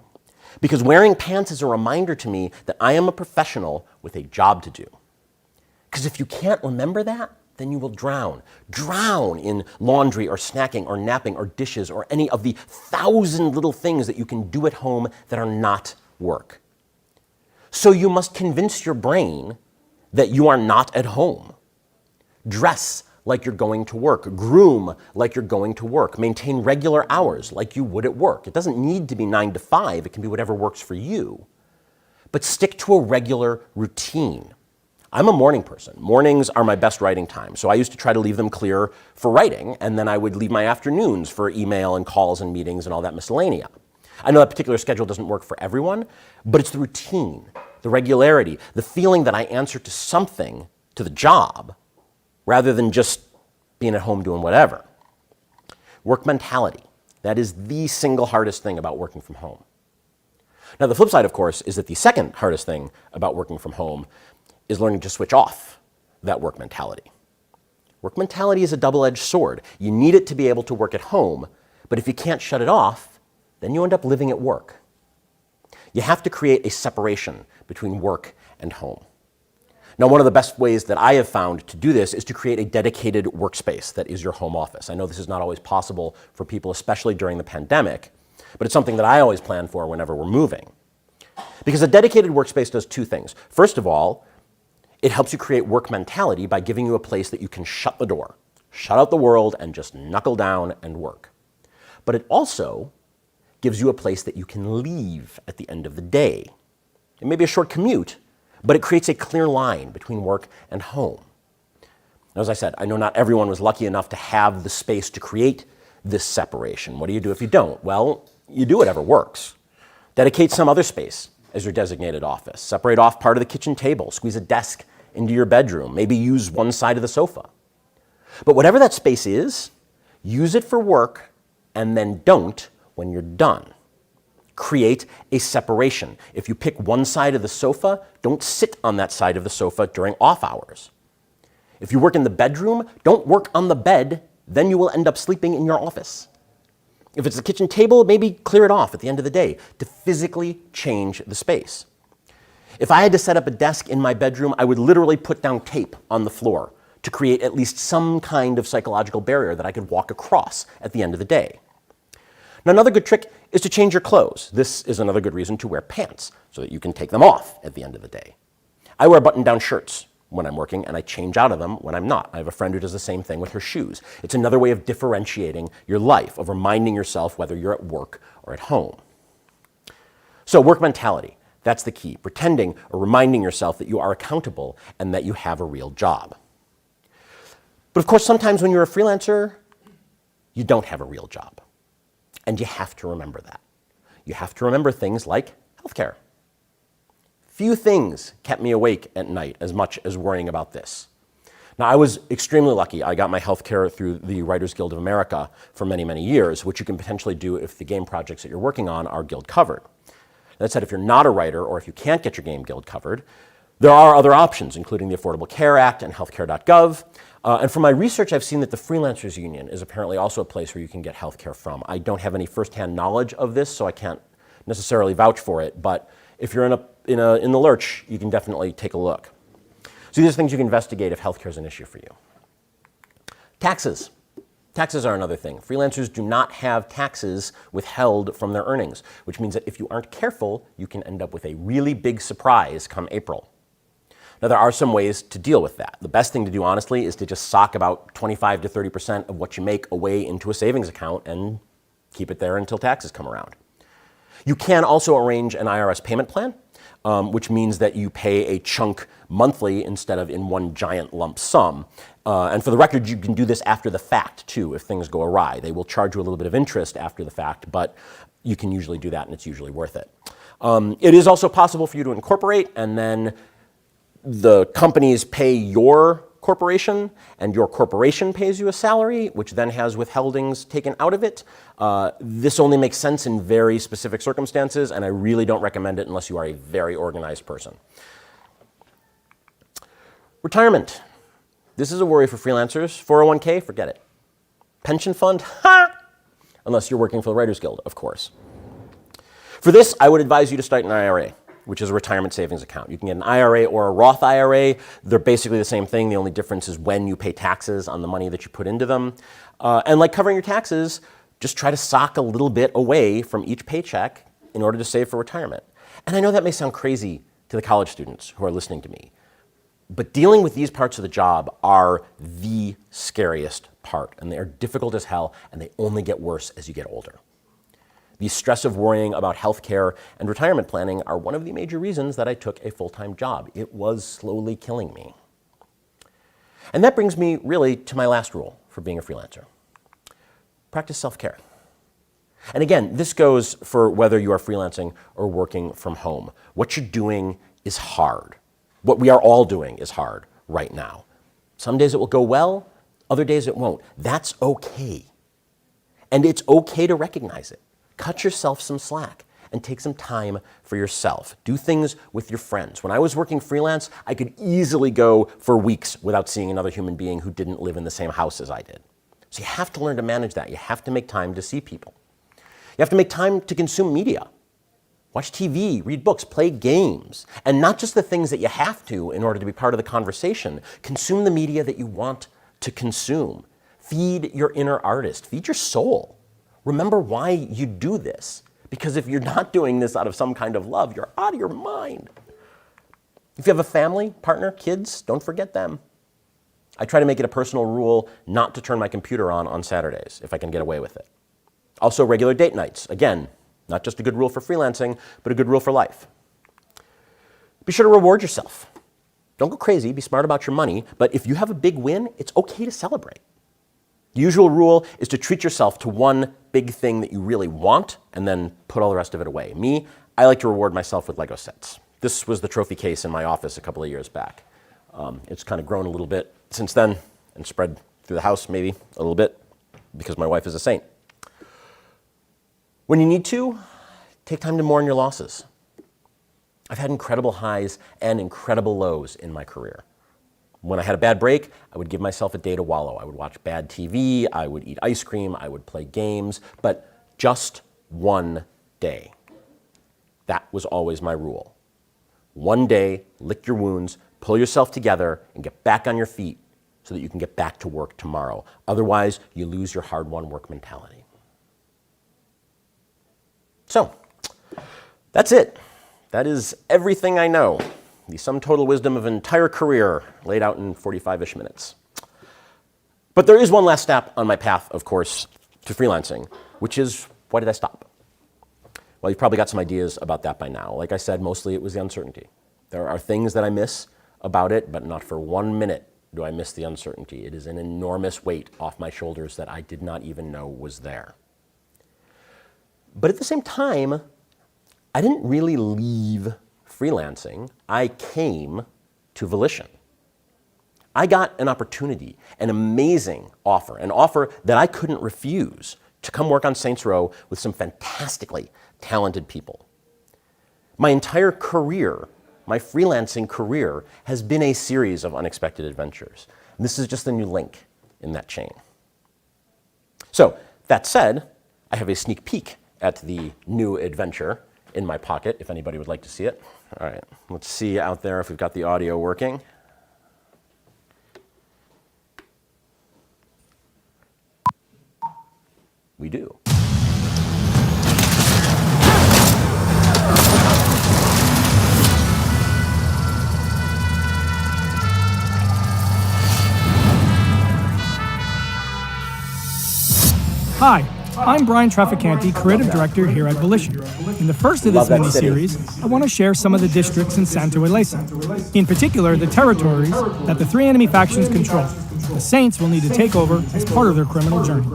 Because wearing pants is a reminder to me that I am a professional with a job to do. Because if you can't remember that, then you will drown. Drown in laundry or snacking or napping or dishes or any of the 1,000 little things that you can do at home that are not work. So you must convince your brain that you are not at home. Dress like you're going to work. Groom like you're going to work. Maintain regular hours like you would at work. It doesn't need to be 9 to 5. It can be whatever works for you. But stick to a regular routine. I'm a morning person. Mornings are my best writing time, so I used to try to leave them clear for writing, and then I would leave my afternoons for email and calls and meetings and all that miscellanea. I know that particular schedule doesn't work for everyone, but it's the routine, the regularity, the feeling that I answer to something, to the job, rather than just being at home doing whatever. Work mentality. That is the single hardest thing about working from home. Now, the flip side, of course, is that the second hardest thing about working from home is learning to switch off that work mentality. Work mentality is a double-edged sword. You need it to be able to work at home, but if you can't shut it off, then you end up living at work. You have to create a separation between work and home. Now, one of the best ways that I have found to do this is to create a dedicated workspace that is your home office. I know this is not always possible for people, especially during the pandemic, but it's something that I always plan for whenever we're moving. Because a dedicated workspace does two things. First of all, it helps you create work mentality by giving you a place that you can shut the door, shut out the world, and just knuckle down and work. But it also gives you a place that you can leave at the end of the day. It may be a short commute, but it creates a clear line between work and home. Now, as I said, I know not everyone was lucky enough to have the space to create this separation. What do you do if you don't? Well, you do whatever works. Dedicate some other space as your designated office. Separate off part of the kitchen table. Squeeze a desk into your bedroom. Maybe use one side of the sofa. But whatever that space is, use it for work and then don't when you're done. Create a separation. If you pick one side of the sofa, don't sit on that side of the sofa during off hours. If you work in the bedroom, don't work on the bed, then you will end up sleeping in your office. If it's a kitchen table, maybe clear it off at the end of the day to physically change the space. If I had to set up a desk in my bedroom, I would literally put down tape on the floor to create at least some kind of psychological barrier that I could walk across at the end of the day. Now, another good trick is to change your clothes. This is another good reason to wear pants, so that you can take them off at the end of the day. I wear button-down shirts when I'm working, and I change out of them when I'm not. I have a friend who does the same thing with her shoes. It's another way of differentiating your life, of reminding yourself whether you're at work or at home. So work mentality, that's the key. Pretending or reminding yourself that you are accountable and that you have a real job. But of course, sometimes when you're a freelancer, you don't have a real job. And you have to remember that. You have to remember things like healthcare. Few things kept me awake at night as much as worrying about this. Now, I was extremely lucky. I got my healthcare through the Writers Guild of America for many, many years, which you can potentially do if the game projects that you're working on are guild covered. That said, if you're not a writer or if you can't get your game guild covered, there are other options, including the Affordable Care Act and healthcare.gov. And from my research, I've seen that the Freelancers Union is apparently also a place where you can get healthcare from. I don't have any firsthand knowledge of this, so I can't necessarily vouch for it. But if you're in the lurch, you can definitely take a look. So these are things you can investigate if healthcare is an issue for you. Taxes. Taxes are another thing. Freelancers do not have taxes withheld from their earnings, which means that if you aren't careful, you can end up with a really big surprise come April. Now, there are some ways to deal with that. The best thing to do, honestly, is to just sock about 25 to 30% of what you make away into a savings account and keep it there until taxes come around. You can also arrange an IRS payment plan, which means that you pay a chunk monthly instead of in one giant lump sum. And for the record, you can do this after the fact, too, if things go awry. They will charge you a little bit of interest after the fact, but you can usually do that, and it's usually worth it. It is also possible for you to incorporate, and then the companies pay your corporation, and your corporation pays you a salary, which then has withholdings taken out of it. This only makes sense in very specific circumstances, and I really don't recommend it unless you are a very organized person. Retirement. This is a worry for freelancers. 401k, forget it. Pension fund, ha! Unless you're working for the Writers Guild, of course. For this, I would advise you to start an IRA, which is a retirement savings account. You can get an IRA or a Roth IRA. They're basically the same thing. The only difference is when you pay taxes on the money that you put into them. And like covering your taxes, just try to sock a little bit away from each paycheck in order to save for retirement. And I know that may sound crazy to the college students who are listening to me, but dealing with these parts of the job are the scariest part, and they are difficult as hell, and they only get worse as you get older. The stress of worrying about healthcare and retirement planning are one of the major reasons that I took a full-time job. It was slowly killing me. And that brings me really to my last rule for being a freelancer. Practice self-care. And again, this goes for whether you are freelancing or working from home. What you're doing is hard. What we are all doing is hard right now. Some days it will go well, other days it won't. That's okay. And it's okay to recognize it. Cut yourself some slack and take some time for yourself. Do things with your friends. When I was working freelance, I could easily go for weeks without seeing another human being who didn't live in the same house as I did. So you have to learn to manage that. You have to make time to see people. You have to make time to consume media. Watch TV, read books, play games. And not just the things that you have to in order to be part of the conversation. Consume the media that you want to consume. Feed your inner artist. Feed your soul. Remember why you do this. Because if you're not doing this out of some kind of love, you're out of your mind. If you have a family, partner, kids, don't forget them. I try to make it a personal rule not to turn my computer on Saturdays, if I can get away with it. Also, regular date nights. Again, not just a good rule for freelancing, but a good rule for life. Be sure to reward yourself. Don't go crazy, be smart about your money, but if you have a big win, it's okay to celebrate. The usual rule is to treat yourself to one big thing that you really want and then put all the rest of it away. Me, I like to reward myself with Lego sets. This was the trophy case in my office a couple of years back. It's kind of grown a little bit since then and spread through the house maybe a little bit because my wife is a saint. When you need to, take time to mourn your losses. I've had incredible highs and incredible lows in my career. When I had a bad break, I would give myself a day to wallow. I would watch bad TV, I would eat ice cream, I would play games, but just one day. That was always my rule. One day, lick your wounds, pull yourself together, and get back on your feet so that you can get back to work tomorrow. Otherwise, you lose your hard-won work mentality. So, that's it. That is everything I know. The sum total wisdom of an entire career laid out in 45-ish minutes. But there is one last step on my path, of course, to freelancing, which is, why did I stop? Well, you've probably got some ideas about that by now. Like I said, mostly it was the uncertainty. There are things that I miss about it, but not for 1 minute do I miss the uncertainty. It is an enormous weight off my shoulders that I did not even know was there. But at the same time, I didn't really leave freelancing. I came to Volition. I got an opportunity, an amazing offer, an offer that I couldn't refuse, to come work on Saints Row with some fantastically talented people. My entire career, my freelancing career, has been a series of unexpected adventures. And this is just a new link in that chain. So, that said, I have a sneak peek at the new adventure in my pocket, if anybody would like to see it. All right, let's see out there if we've got the audio working. We do. Hi, I'm Brian Traficante, Creative Director here at Volition. In the first of this mini-series, I want to share some of the districts in Santo Ileso. In particular, the territories that the three enemy factions control. The Saints will need to take over as part of their criminal journey.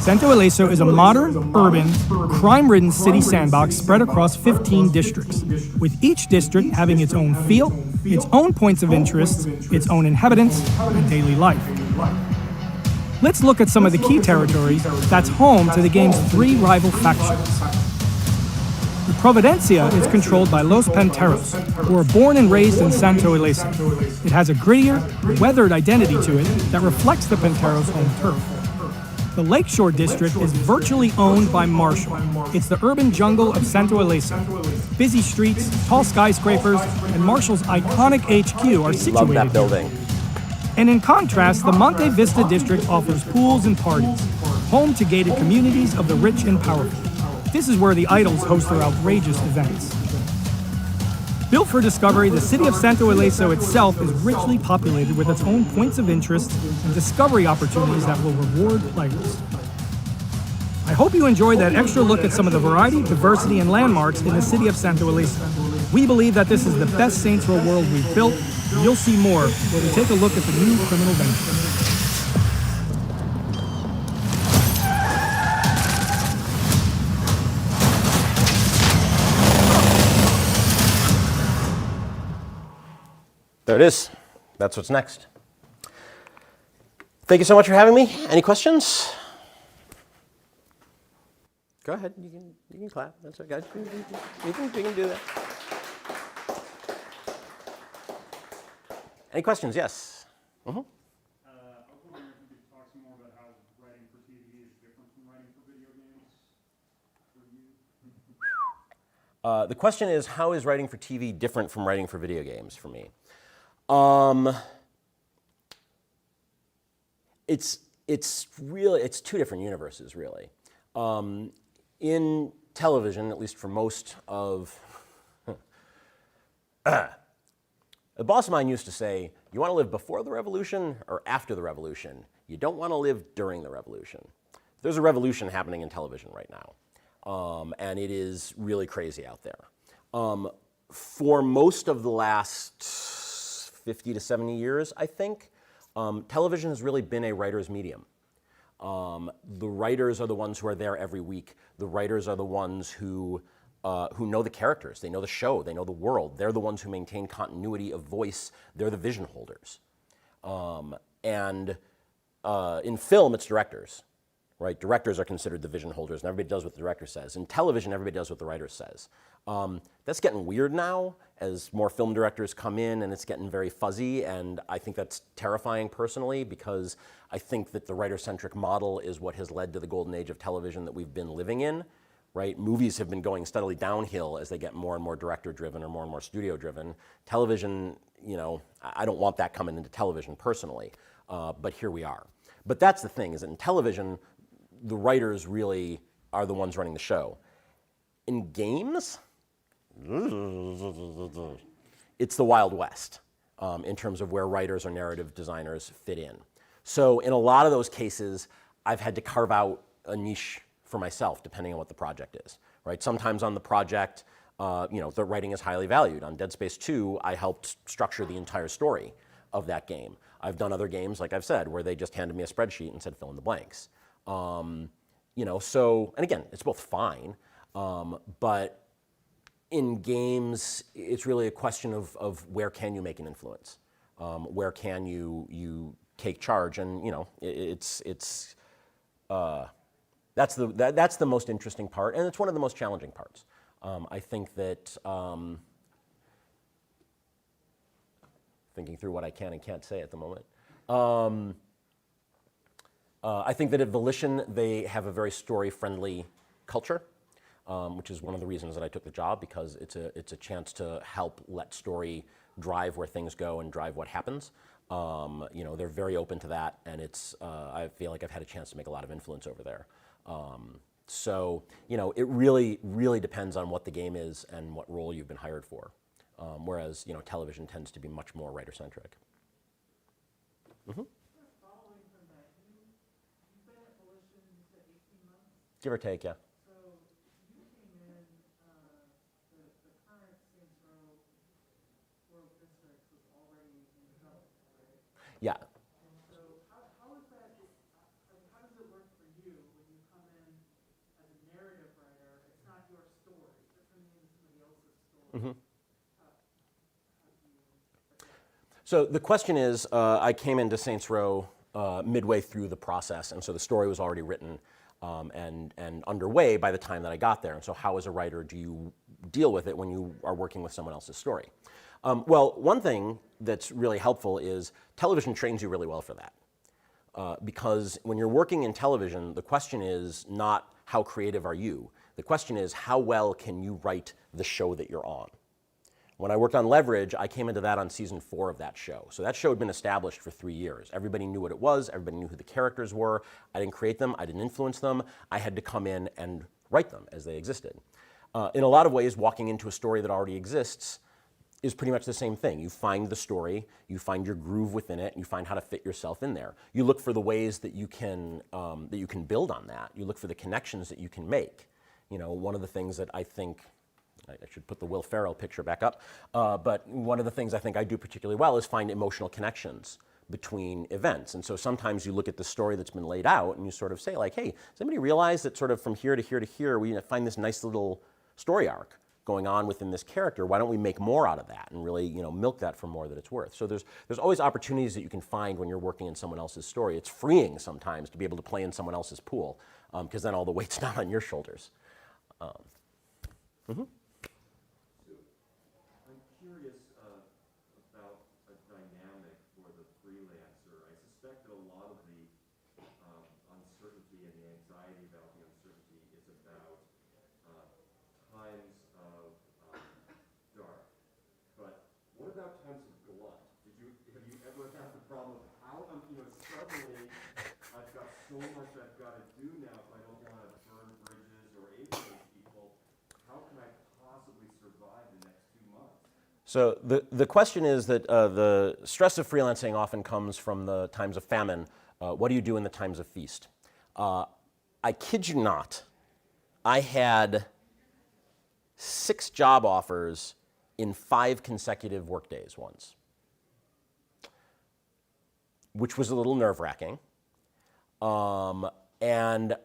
Santo Ileso is a modern, urban, crime-ridden city sandbox spread across 15 districts, with each district having its own feel, its own points of interest, its own inhabitants, and daily life. Let's look at some of the key territories that's home to the game's three rival factions. The Providencia is controlled by Los Panteros, who were born and raised in Santo Ileso. It has a grittier, weathered identity to it that reflects the Panteros' home turf. The Lakeshore District is virtually owned by Marshall. It's the urban jungle of Santo Ileso. Busy streets, tall skyscrapers, and Marshall's iconic HQ are situated Love that building. here. And in contrast, the Monte Vista District offers pools and parties, home to gated communities of the rich and powerful. This is where the idols host their outrageous events. Built for discovery, the city of Santo Ileso itself is richly populated with its own points of interest and discovery opportunities that will reward players. I hope you enjoyed that extra look at some of the variety, diversity, and landmarks in the city of Santo Ileso. We believe that this is the best Saints Row world we've built. You'll see more when we take a look at the new criminal venture. There it is. That's what's next. Thank you so much for having me. Any questions? Go ahead. You can clap. That's okay. You can do that. Any questions? Yes. I was wondering if you could talk some more about how writing for TV is different from writing for video games for you. The question is, how is writing for TV different from writing for video games for me? It's two different universes, really. In television, at least for most of, a boss of mine used to say, you want to live before the revolution or after the revolution? You don't want to live during the revolution. There's a revolution happening in television right now, and it is really crazy out there. For most of the last 50 to 70 years, I think, television has really been a writer's medium. The writers are the ones who are there every week. The writers are the ones who know the characters, they know the show, they know the world. They're the ones who maintain continuity of voice. They're the vision holders. In film, it's directors, right? Directors are considered the vision holders, and everybody does what the director says. In television, everybody does what the writer says. That's getting weird now as more film directors come in, and it's getting very fuzzy, and I think that's terrifying personally, because I think that the writer-centric model is what has led to the golden age of television that we've been living in. Right? Movies have been going steadily downhill as they get more and more director-driven or more studio-driven. Television, I don't want that coming into television personally, but here we are. But that's the thing, is that in television, the writers really are the ones running the show. In games, it's the Wild West in terms of where writers or narrative designers fit in. So in a lot of those cases, I've had to carve out a niche for myself, depending on what the project is, right? Sometimes on the project, the writing is highly valued. On Dead Space 2, I helped structure the entire story of that game. I've done other games, like I've said, where they just handed me a spreadsheet and said fill in the blanks. So, and again, it's both fine, but in games, it's really a question of where can you make an influence? Where can you take charge? And that's the most interesting part, and it's one of the most challenging parts. I think that thinking through what I can and can't say at the moment. I think that at Volition, they have a very story-friendly culture, which is one of the reasons that I took the job, because it's a chance to help let story drive where things go and drive what happens. They're very open to that, and I feel like I've had a chance to make a lot of influence over there. It really, really depends on what the game is and what role you've been hired for. Whereas, television tends to be much more writer-centric. Give or take, yeah. Yeah. So the question is, I came into Saints Row midway through the process, and so the story was already written and underway by the time that I got there. And so how, as a writer, do you deal with it when you are working with someone else's story? Well, one thing that's really helpful is television trains you really well for that. Because when you're working in television, the question is not how creative are you? The question is, how well can you write the show that you're on? When I worked on Leverage, I came into that on season 4 of that show. So that show had been established for 3 years. Everybody knew what it was. Everybody knew who the characters were. I didn't create them. I didn't influence them. I had to come in and write them as they existed. In a lot of ways, walking into a story that already exists is pretty much the same thing. You find the story, you find your groove within it, and you find how to fit yourself in there. You look for the ways that you can build on that. You look for the connections that you can make. One of the things that I think, I should put the Will Ferrell picture back up, but one of the things I think I do particularly well is find emotional connections between events. And so sometimes you look at the story that's been laid out and you sort of say like, hey, does anybody realize that sort of from here to here to here, we find this nice little story arc going on within this character? Why don't we make more out of that and really, milk that for more that it's worth? So there's always opportunities that you can find when you're working in someone else's story. It's freeing sometimes to be able to play in someone else's pool, because then all the weight's not on your shoulders. I'm curious about a dynamic for the freelancer. I suspect that a lot of the uncertainty and the anxiety about the uncertainty is about times of dark. But what about times of glut? Have you ever had the problem of how suddenly I've got so much I've got to do now if I don't want to burn bridges or alienate people? How can I possibly survive the next 2 months? So the question is that the stress of freelancing often comes from the times of famine. What do you do in the times of feast? I kid you not, I had 6 job offers in 5 consecutive workdays once, which was a little nerve-wracking. And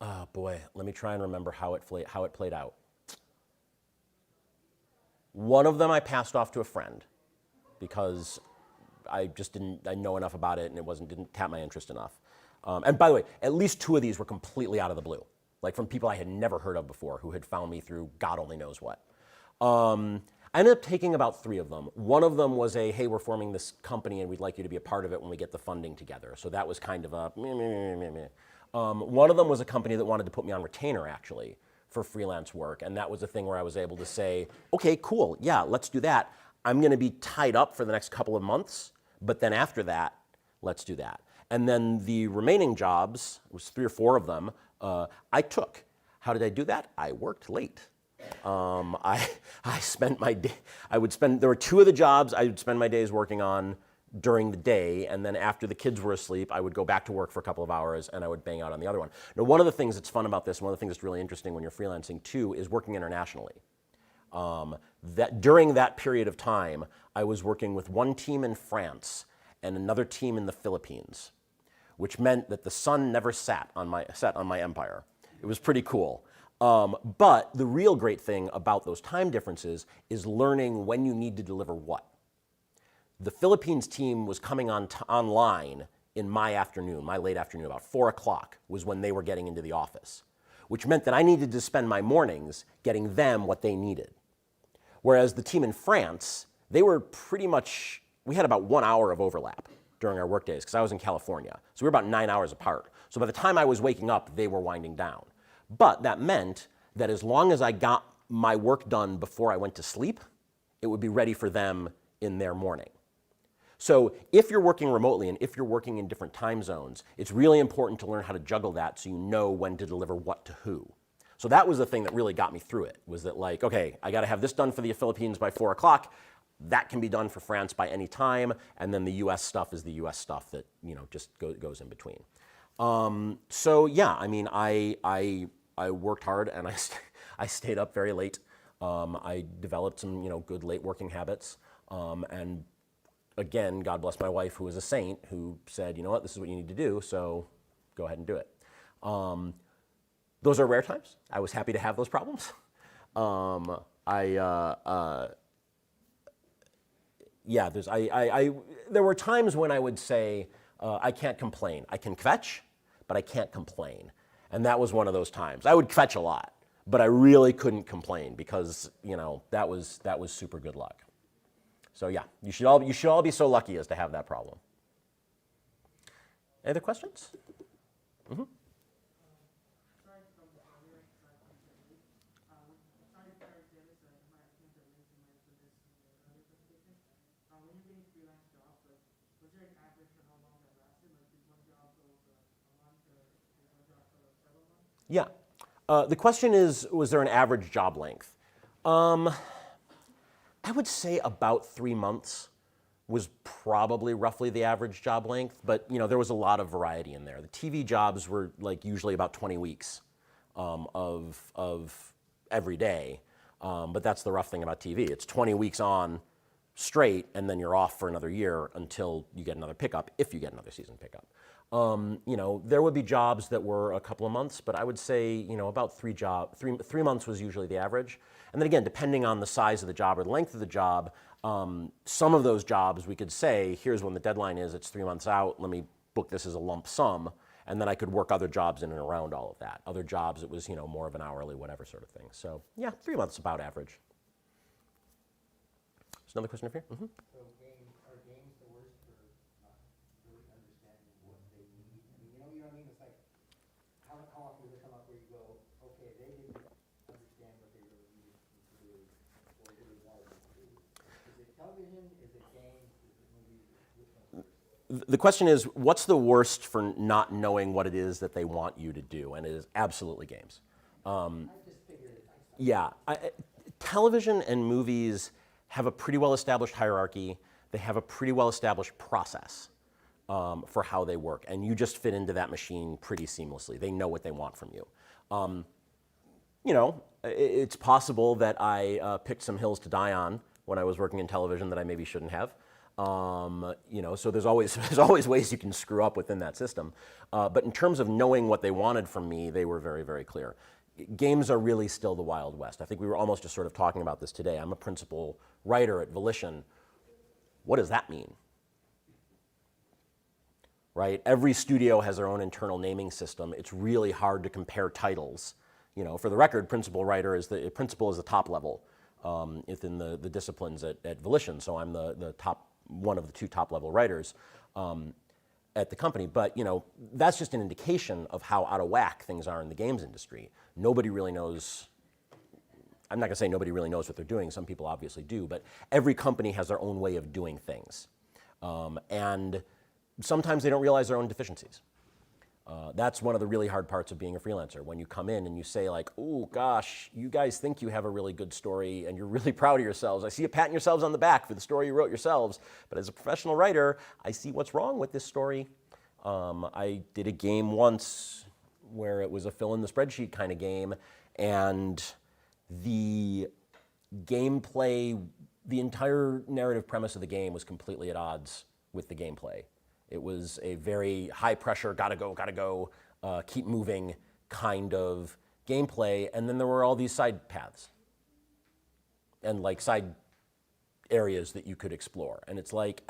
oh boy, let me try and remember how it played out. One of them I passed off to a friend because I know enough about it and it didn't tap my interest enough. And by the way, at least 2 of these were completely out of the blue, like from people I had never heard of before who had found me through God only knows what. I ended up taking about 3 of them. One of them was hey, we're forming this company and we'd like you to be a part of it when we get the funding together. So that was kind of a meh. One of them was a company that wanted to put me on retainer, actually, for freelance work. And that was a thing where I was able to say, okay, cool, yeah, let's do that. I'm going to be tied up for the next couple of months, but then after that, let's do that. And then the remaining jobs, it was 3 or 4 of them, I took. How did I do that? I worked late. I spent my day, there were 2 of the jobs I would spend my days working on during the day, and then after the kids were asleep, I would go back to work for a couple of hours and I would bang out on the other one. Now, one of the things that's fun about this, one of the things that's really interesting when you're freelancing too, is working internationally. That during that period of time, I was working with one team in France and another team in the Philippines, which meant that the sun never set on my empire. It was pretty cool. But the real great thing about those time differences is learning when you need to deliver what. The Philippines team was coming online in my afternoon, my late afternoon, about 4 o'clock was when they were getting into the office, which meant that I needed to spend my mornings getting them what they needed. Whereas the team in France, they were pretty much, we had about 1 hour of overlap during our work days because I was in California. So we were about 9 hours apart. So by the time I was waking up, they were winding down. But that meant that as long as I got my work done before I went to sleep, it would be ready for them in their morning. So if you're working remotely and if you're working in different time zones, it's really important to learn how to juggle that so you know when to deliver what to who. So that was the thing that really got me through it, was that like, okay, I gotta have this done for the Philippines by 4 o'clock. That can be done for France by any time, and then the US stuff is the US stuff that, you know, just goes in between. So yeah, I mean, I worked hard and I stayed up very late. I developed some, you know, good late working habits, and again, God bless my wife, who is a saint, who said, you know what, this is what you need to do, so go ahead and do it. Those are rare times. I was happy to have those problems. Yeah, there were times when I would say, I can't complain. I can kvetch, but I can't complain. And that was one of those times. I would kvetch a lot, but I really couldn't complain because, you know, that was super good luck. So yeah, you should all be so lucky as to have that problem. Any other questions? Mm-hmm. Yeah. The question is, was there an average job length? I would say about 3 months was probably roughly the average job length, but you know, there was a lot of variety in there. The TV jobs were like usually about 20 weeks of every day, but that's the rough thing about TV. It's 20 weeks on straight, and then you're off for another year until you get another pickup, if you get another season pickup. You know, there would be jobs that were a couple of months, but I would say, you know, about 3 months was usually the average. And then again, depending on the size of the job or the length of the job, some of those jobs we could say, here's when the deadline is, it's 3 months out, let me book this as a lump sum, and then I could work other jobs in and around all of that. Other jobs, it was, you know, more of an hourly, whatever sort of thing. So yeah, 3 months about average. There's another question over here. Mm-hmm. So are games the worst for not really understanding what they need? I mean, you know what I mean? It's like, how often does it come up where you go, okay, they didn't understand what they really needed to do or really wanted to do? Is it television? Is it games? Is it movies? Which one's worse? The question is, what's the worst for not knowing what it is that they want you to do? And it is absolutely games. I just figured it. Yeah, television and movies have a pretty well-established hierarchy. They have a pretty well-established process for how they work, and you just fit into that machine pretty seamlessly. They know what they want from you. You know, it's possible that I picked some hills to die on when I was working in television that I maybe shouldn't have. You know, so there's always ways you can screw up within that system. But in terms of knowing what they wanted from me, they were very, very clear. Games are really still the Wild West. I think we were almost just sort of talking about this today. I'm a principal writer at Volition. What does that mean? Right? Every studio has their own internal naming system. It's really hard to compare titles. You know, for the record, principal is the top level within the disciplines at Volition. So I'm the top, one of the 2 top level writers at the company. But you know, that's just an indication of how out of whack things are in the games industry. Nobody really knows. I'm not gonna say nobody really knows what they're doing. Some people obviously do, but every company has their own way of doing things. And sometimes they don't realize their own deficiencies. That's one of the really hard parts of being a freelancer. When you come in and you say like, oh gosh, you guys think you have a really good story and you're really proud of yourselves. I see you patting yourselves on the back for the story you wrote yourselves, but as a professional writer, I see what's wrong with this story. I did a game once where it was a fill in the spreadsheet kind of game, and the gameplay, the entire narrative premise of the game was completely at odds with the gameplay. It was a very high pressure, gotta go, keep moving kind of gameplay. And then there were all these side paths and like side areas that you could explore. And it's like,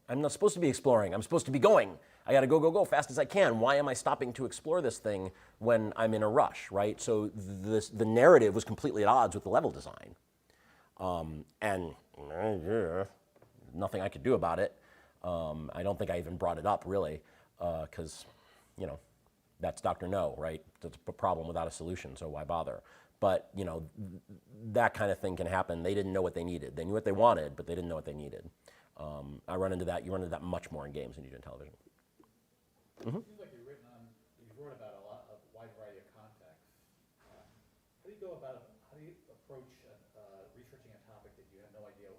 I'm not supposed to be exploring. I'm supposed to be going. I got to go fast as I can. Why am I stopping to explore this thing when I'm in a rush, right? So the narrative was completely at odds with the level design. And nothing I could do about it. I don't think I even brought it up really, because, you know, that's Dr. No, right? That's a problem without a solution, so why bother? But, you know, that kind of thing can happen. They didn't know what they needed. They knew what they wanted, but they didn't know what they needed. I run into that. You run into that much more in games than you do in television. Mm-hmm. It seems like you've wrote about a wide variety of contexts. How do you approach researching a topic that you have no idea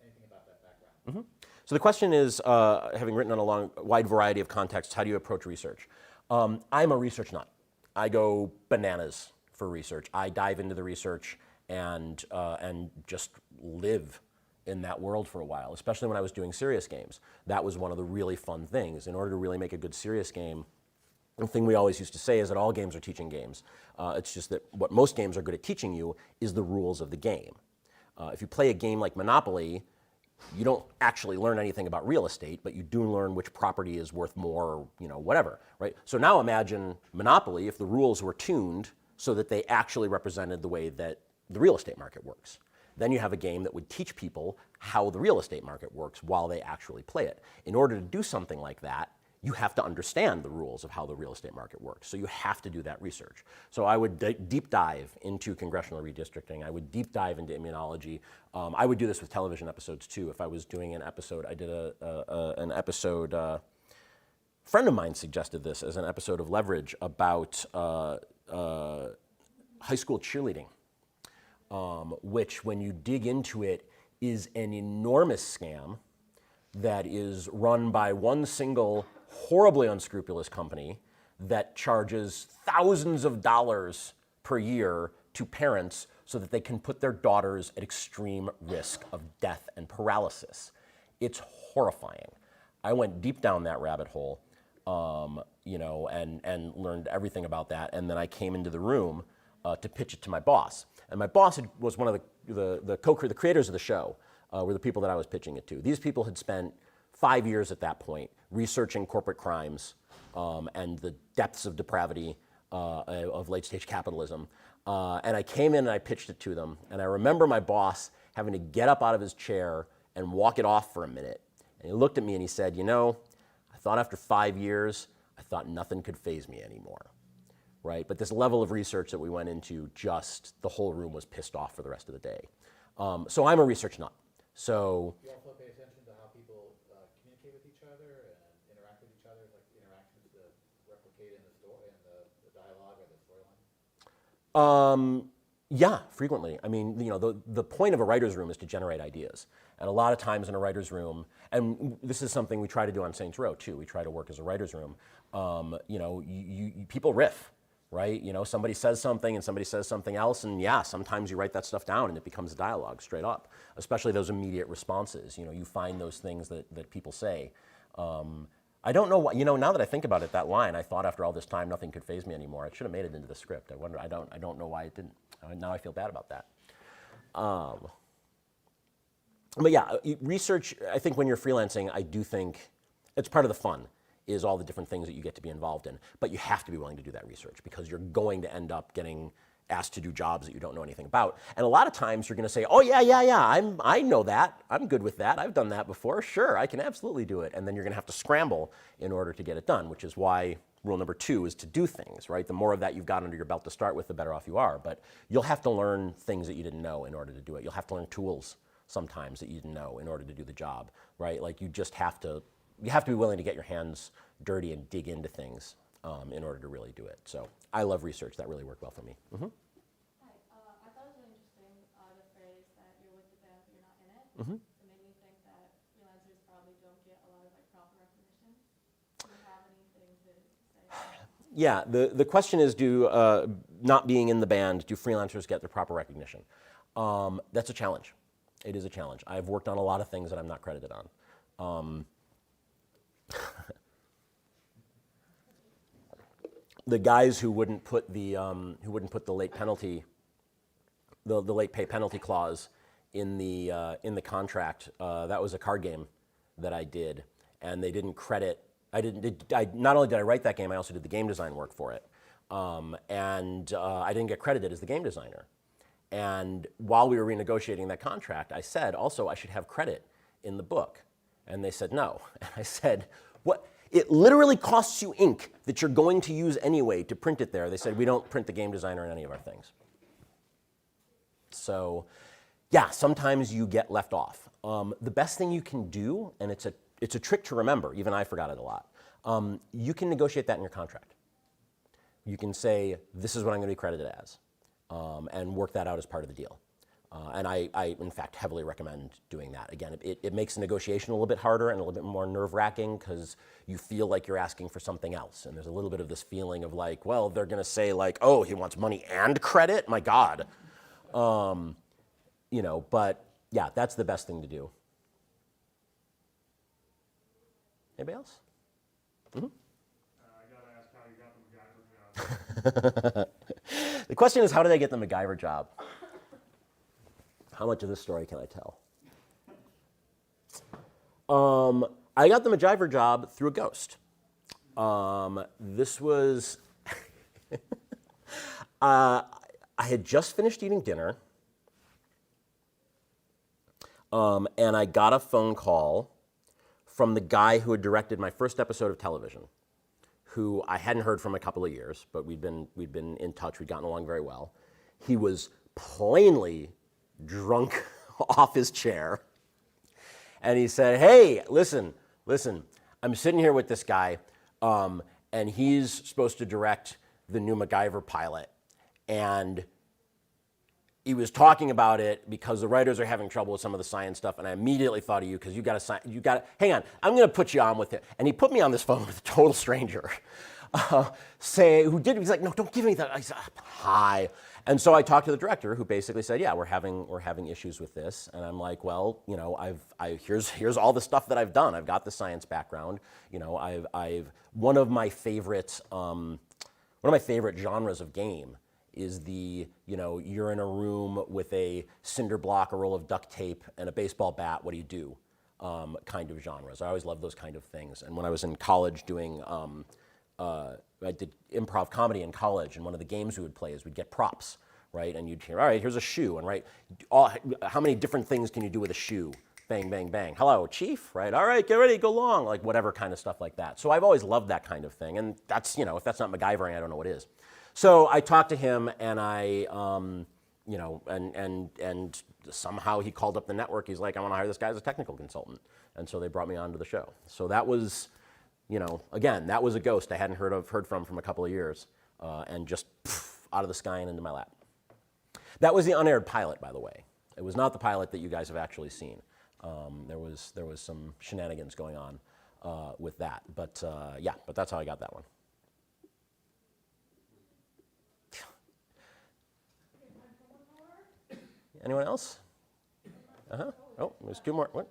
anything about that background? Mm-hmm. So the question is, having written on a wide variety of contexts, how do you approach research? I'm a research nut. I go bananas for research. I dive into the research and just live in that world for a while, especially when I was doing serious games. That was one of the really fun things. In order to really make a good serious game, the thing we always used to say is that all games are teaching games. It's just that what most games are good at teaching you is the rules of the game. If you play a game like Monopoly, you don't actually learn anything about real estate, but you do learn which property is worth more, or, you know, whatever, right? So now imagine Monopoly if the rules were tuned so that they actually represented the way that the real estate market works. Then you have a game that would teach people how the real estate market works while they actually play it. In order to do something like that, you have to understand the rules of how the real estate market works. So you have to do that research. So I would deep dive into congressional redistricting. I would deep dive into immunology. I would do this with television episodes too. If I was doing an episode, I did an episode, a friend of mine suggested this as an episode of Leverage about high school cheerleading. Which, when you dig into it, is an enormous scam that is run by one single horribly unscrupulous company that charges thousands of dollars per year to parents so that they can put their daughters at extreme risk of death and paralysis. It's horrifying. I went deep down that rabbit hole, you know, and learned everything about that. And then I came into the room to pitch it to my boss. And my boss was one of the creators of the show, were the people that I was pitching it to. These people had spent 5 years at that point researching corporate crimes and the depths of depravity of late-stage capitalism. And I came in and I pitched it to them. And I remember my boss having to get up out of his chair and walk it off for a minute. And he looked at me and he said, you know, I thought after 5 years, I thought nothing could faze me anymore. Right? But this level of research that we went into, just the whole room was pissed off for the rest of the day. So I'm a research nut. So you also pay attention to how people communicate with each other and interact with each other, like the interactions that replicate in the story and the dialogue or the storyline? Yeah, frequently. I mean, you know, the point of a writer's room is to generate ideas. And a lot of times in a writer's room, and this is something we try to do on Saints Row too, we try to work as a writer's room, you know, people riff. Right? You know, somebody says something and somebody says something else, and yeah, sometimes you write that stuff down and it becomes a dialogue straight up, especially those immediate responses. You know, you find those things that people say. I don't know why, you know, now that I think about it, that line, I thought after all this time nothing could faze me anymore. It should have made it into the script. I wonder, I don't know why it didn't. Now I feel bad about that. But yeah, research, I think when you're freelancing, I do think it's part of the fun. Is all the different things that you get to be involved in. But you have to be willing to do that research because you're going to end up getting asked to do jobs that you don't know anything about. And a lot of times you're going to say, oh yeah, I know that. I'm good with that. I've done that before. Sure, I can absolutely do it. And then you're going to have to scramble in order to get it done, which is why rule number 2 is to do things, right? The more of that you've got under your belt to start with, the better off you are. But you'll have to learn things that you didn't know in order to do it. You'll have to learn tools sometimes that you didn't know in order to do the job, right? Like you just have to be willing to get your hands dirty and dig into things in order to really do it. So I love research. That really worked well for me. Mm-hmm. Hi. I thought it was really interesting the phrase that you're with the band but you're not in it. Mm-hmm. It made me think that freelancers probably don't get a lot of like proper recognition. Do you have anything to say? Yeah, the question is, do not being in the band, do freelancers get the proper recognition? That's a challenge. It is a challenge. I've worked on a lot of things that I'm not credited on. The guys who wouldn't put the late penalty, the late pay penalty clause in the contract, that was a card game that I did, and they didn't credit. Not only did I write that game, I also did the game design work for it, and I didn't get credited as the game designer. And while we were renegotiating that contract, I said also I should have credit in the book, and they said no. And I said, what? It literally costs you ink that you're going to use anyway to print it there. They said, we don't print the game designer in any of our things. So, yeah, sometimes you get left off. The best thing you can do, and it's a trick to remember, even I forgot it a lot, you can negotiate that in your contract. You can say, this is what I'm going to be credited as, and work that out as part of the deal. And I, in fact, heavily recommend doing that. Again, it makes the negotiation a little bit harder and a little bit more nerve-wracking because you feel like you're asking for something else. And there's a little bit of this feeling of like, well, they're going to say like, oh, he wants money and credit? My God. You know, but yeah, that's the best thing to do. Anybody else? Mm-hmm. I gotta ask how you got the MacGyver job. The question is, how did I get the MacGyver job? How much of this story can I tell? I got the MacGyver job through a ghost. This was, I had just finished eating dinner, and I got a phone call from the guy who had directed my first episode of television, who I hadn't heard from a couple of years, but we'd been in touch, we'd gotten along very well. He was plainly drunk off his chair, and he said, hey, listen, I'm sitting here with this guy, and he's supposed to direct the new MacGyver pilot, and he was talking about it because the writers are having trouble with some of the science stuff, and I immediately thought of you because you got to, hang on, I'm going to put you on with it. And he put me on this phone with a total stranger, he's like, no, don't give me that. I said, hi. And so I talked to the director, who basically said, yeah, we're having issues with this. And I'm like, well, you know, here's all the stuff that I've done. I've got the science background. You know, one of my favorite genres of game is the, you know, you're in a room with a cinder block, a roll of duct tape, and a baseball bat, what do you do, kind of genres. I always loved those kind of things. And when I was in college doing, I did improv comedy in college, and one of the games we would play is we'd get props, right? And you'd hear, all right, here's a shoe, and right, how many different things can you do with a shoe? Bang, bang, bang. Hello, chief, right? All right, get ready, go long, like whatever kind of stuff like that. So I've always loved that kind of thing, and that's, you know, if that's not MacGyvering, I don't know what is. So I talked to him, and I, you know, and somehow he called up the network. He's like, I want to hire this guy as a technical consultant. And so they brought me onto the show. So that was, you know, again, that was a ghost I hadn't heard from a couple of years, and just out of the sky and into my lap. That was the unaired pilot, by the way. It was not the pilot that you guys have actually seen. There was some shenanigans going on with that. But yeah, but that's how I got that one. Anyone else? Oh, there's two more. What?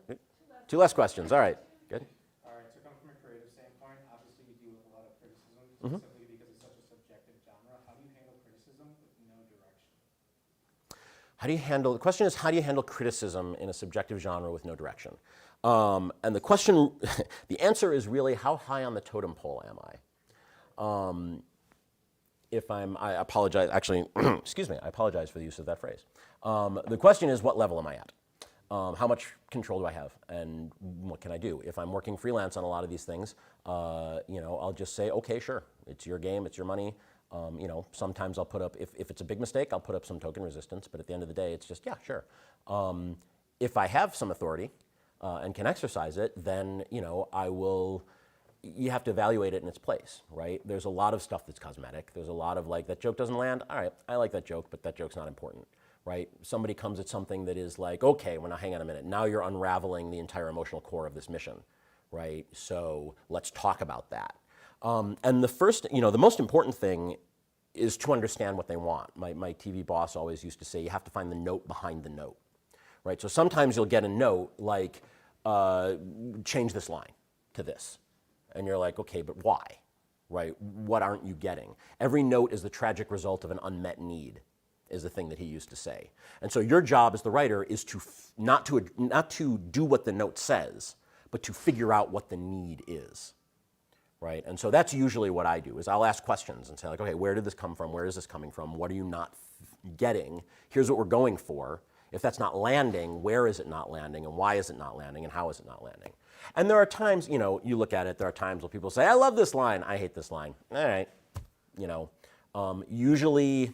Two less questions. All right. Good. All right. So, come from a creative standpoint, obviously you deal with a lot of criticism, specifically because it's such a subjective genre. How do you handle criticism with no direction? The question is, how do you handle criticism in a subjective genre with no direction? And the question, the answer is really, how high on the totem pole am I? I apologize, actually, excuse me, I apologize for the use of that phrase. The question is, what level am I at? How much control do I have, and what can I do? If I'm working freelance on a lot of these things, you know, I'll just say, okay, sure, it's your game, it's your money. You know, sometimes I'll put up, if it's a big mistake, I'll put up some token resistance, but at the end of the day, it's just, yeah, sure. If I have some authority and can exercise it, then, you know, you have to evaluate it in its place, right? There's a lot of stuff that's cosmetic. There's a lot of like, that joke doesn't land, all right, I like that joke, but that joke's not important, right? Somebody comes at something that is like, okay, well now hang on a minute, now you're unraveling the entire emotional core of this mission, right? So let's talk about that. And the first, you know, the most important thing is to understand what they want. My TV boss always used to say, you have to find the note behind the note, right? So sometimes you'll get a note like, change this line to this. And you're like, okay, but why, right? What aren't you getting? Every note is the tragic result of an unmet need, is the thing that he used to say. And so your job as the writer is to not to do what the note says, but to figure out what the need is, right? And so that's usually what I do, is I'll ask questions and say like, okay, where did this come from? Where is this coming from? What are you not getting? Here's what we're going for. If that's not landing, where is it not landing, and why is it not landing, and how is it not landing? And there are times, you know, you look at it, there are times where people say, I love this line, I hate this line. All right, you know, usually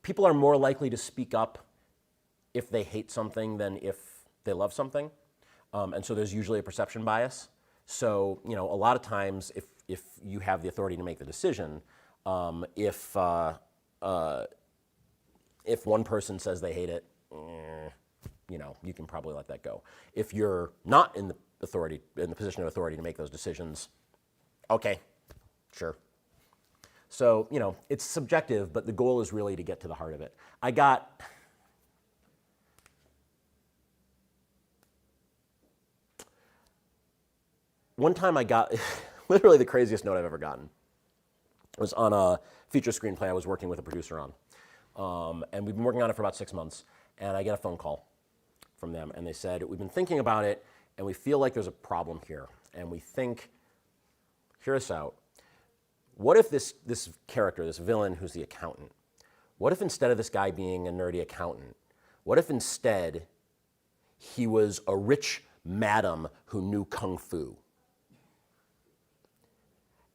people are more likely to speak up if they hate something than if they love something. And so there's usually a perception bias. So, you know, a lot of times if you have the authority to make the decision, if one person says they hate it, you know, you can probably let that go. If you're not in the position of authority to make those decisions, okay, sure. So, you know, it's subjective, but the goal is really to get to the heart of it. One time I got literally the craziest note I've ever gotten. It was on a feature screenplay I was working with a producer on. And we've been working on it for about 6 months, and I get a phone call from them, and they said, we've been thinking about it, and we feel like there's a problem here, and we think, hear us out. What if this character, this villain who's the accountant, what if instead of this guy being a nerdy accountant, what if instead he was a rich madam who knew kung fu?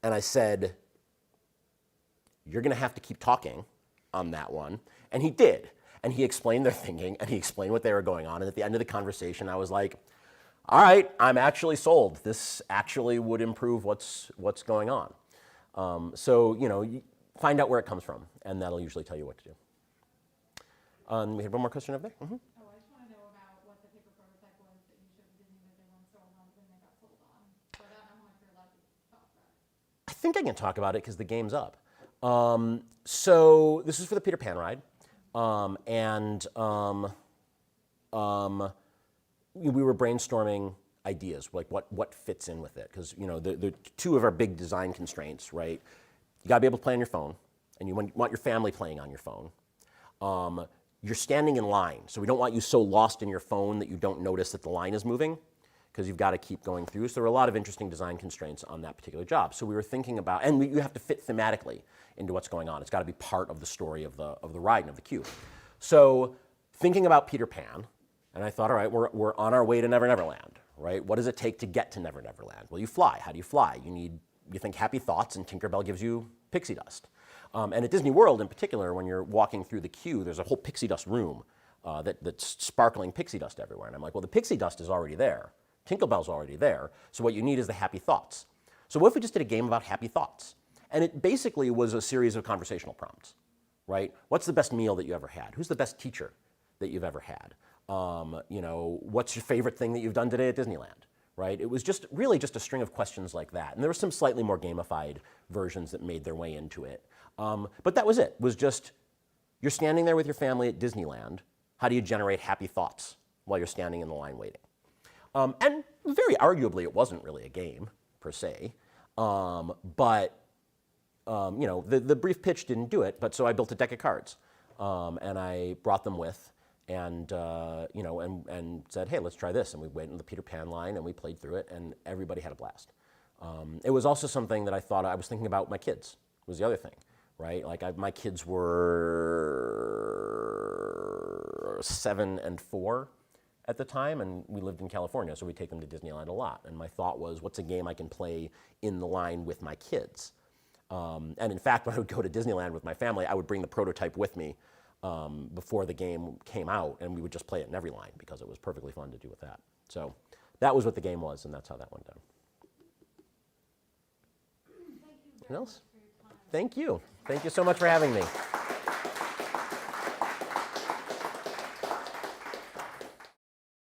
And I said, you're going to have to keep talking on that one. And he did. And he explained their thinking, and he explained what they were going on. And at the end of the conversation, I was like, all right, I'm actually sold. This actually would improve what's going on. So, you know, you find out where it comes from, and that'll usually tell you what to do. We have one more question over there. Mm-hmm. Oh, I just want to know about what the paper prototype was that you showed Disney that they weren't sold on when they got sold on. So I don't know how much you're allowed to talk about it. I think I can talk about it because the game's up. So this is for the Peter Pan ride. We were brainstorming ideas, like what fits in with it. Because, you know, the two of our big design constraints, right? You gotta be able to play on your phone, and you want your family playing on your phone. You're standing in line, so we don't want you so lost in your phone that you don't notice that the line is moving, because you've got to keep going through. So there were a lot of interesting design constraints on that particular job. So we were thinking about, and you have to fit thematically into what's going on. It's got to be part of the story of the ride and of the queue. So thinking about Peter Pan, and I thought, all right, we're on our way to Never Never Land, right? What does it take to get to Never Never Land? Well, you fly. How do you fly? You think happy thoughts, and Tinkerbell gives you pixie dust. And at Disney World in particular, when you're walking through the queue, there's a whole pixie dust room that's sparkling pixie dust everywhere. And I'm like, well, the pixie dust is already there. Tinkerbell's already there. So what you need is the happy thoughts. So what if we just did a game about happy thoughts? And it basically was a series of conversational prompts, right? What's the best meal that you ever had? Who's the best teacher that you've ever had? You know, what's your favorite thing that you've done today at Disneyland, right? It was just really just a string of questions like that. And there were some slightly more gamified versions that made their way into it. But that was it. It was just, you're standing there with your family at Disneyland. How do you generate happy thoughts while you're standing in the line waiting? And very arguably, it wasn't really a game, per se. But you know, the brief pitch didn't do it, but so I built a deck of cards. And I brought them with, and you know, and said, hey, let's try this. And we went in the Peter Pan line, and we played through it, and everybody had a blast. It was also something that I was thinking about my kids, was the other thing, right? Like my kids were 7 and 4 at the time, and we lived in California, so we take them to Disneyland a lot. And my thought was, what's a game I can play in the line with my kids? And in fact, when I would go to Disneyland with my family, I would bring the prototype with me before the game came out, and we would just play it in every line because it was perfectly fun to do with that. So that was what the game was, and that's how that went down. Anything else? Thank you. Thank you so much for having me.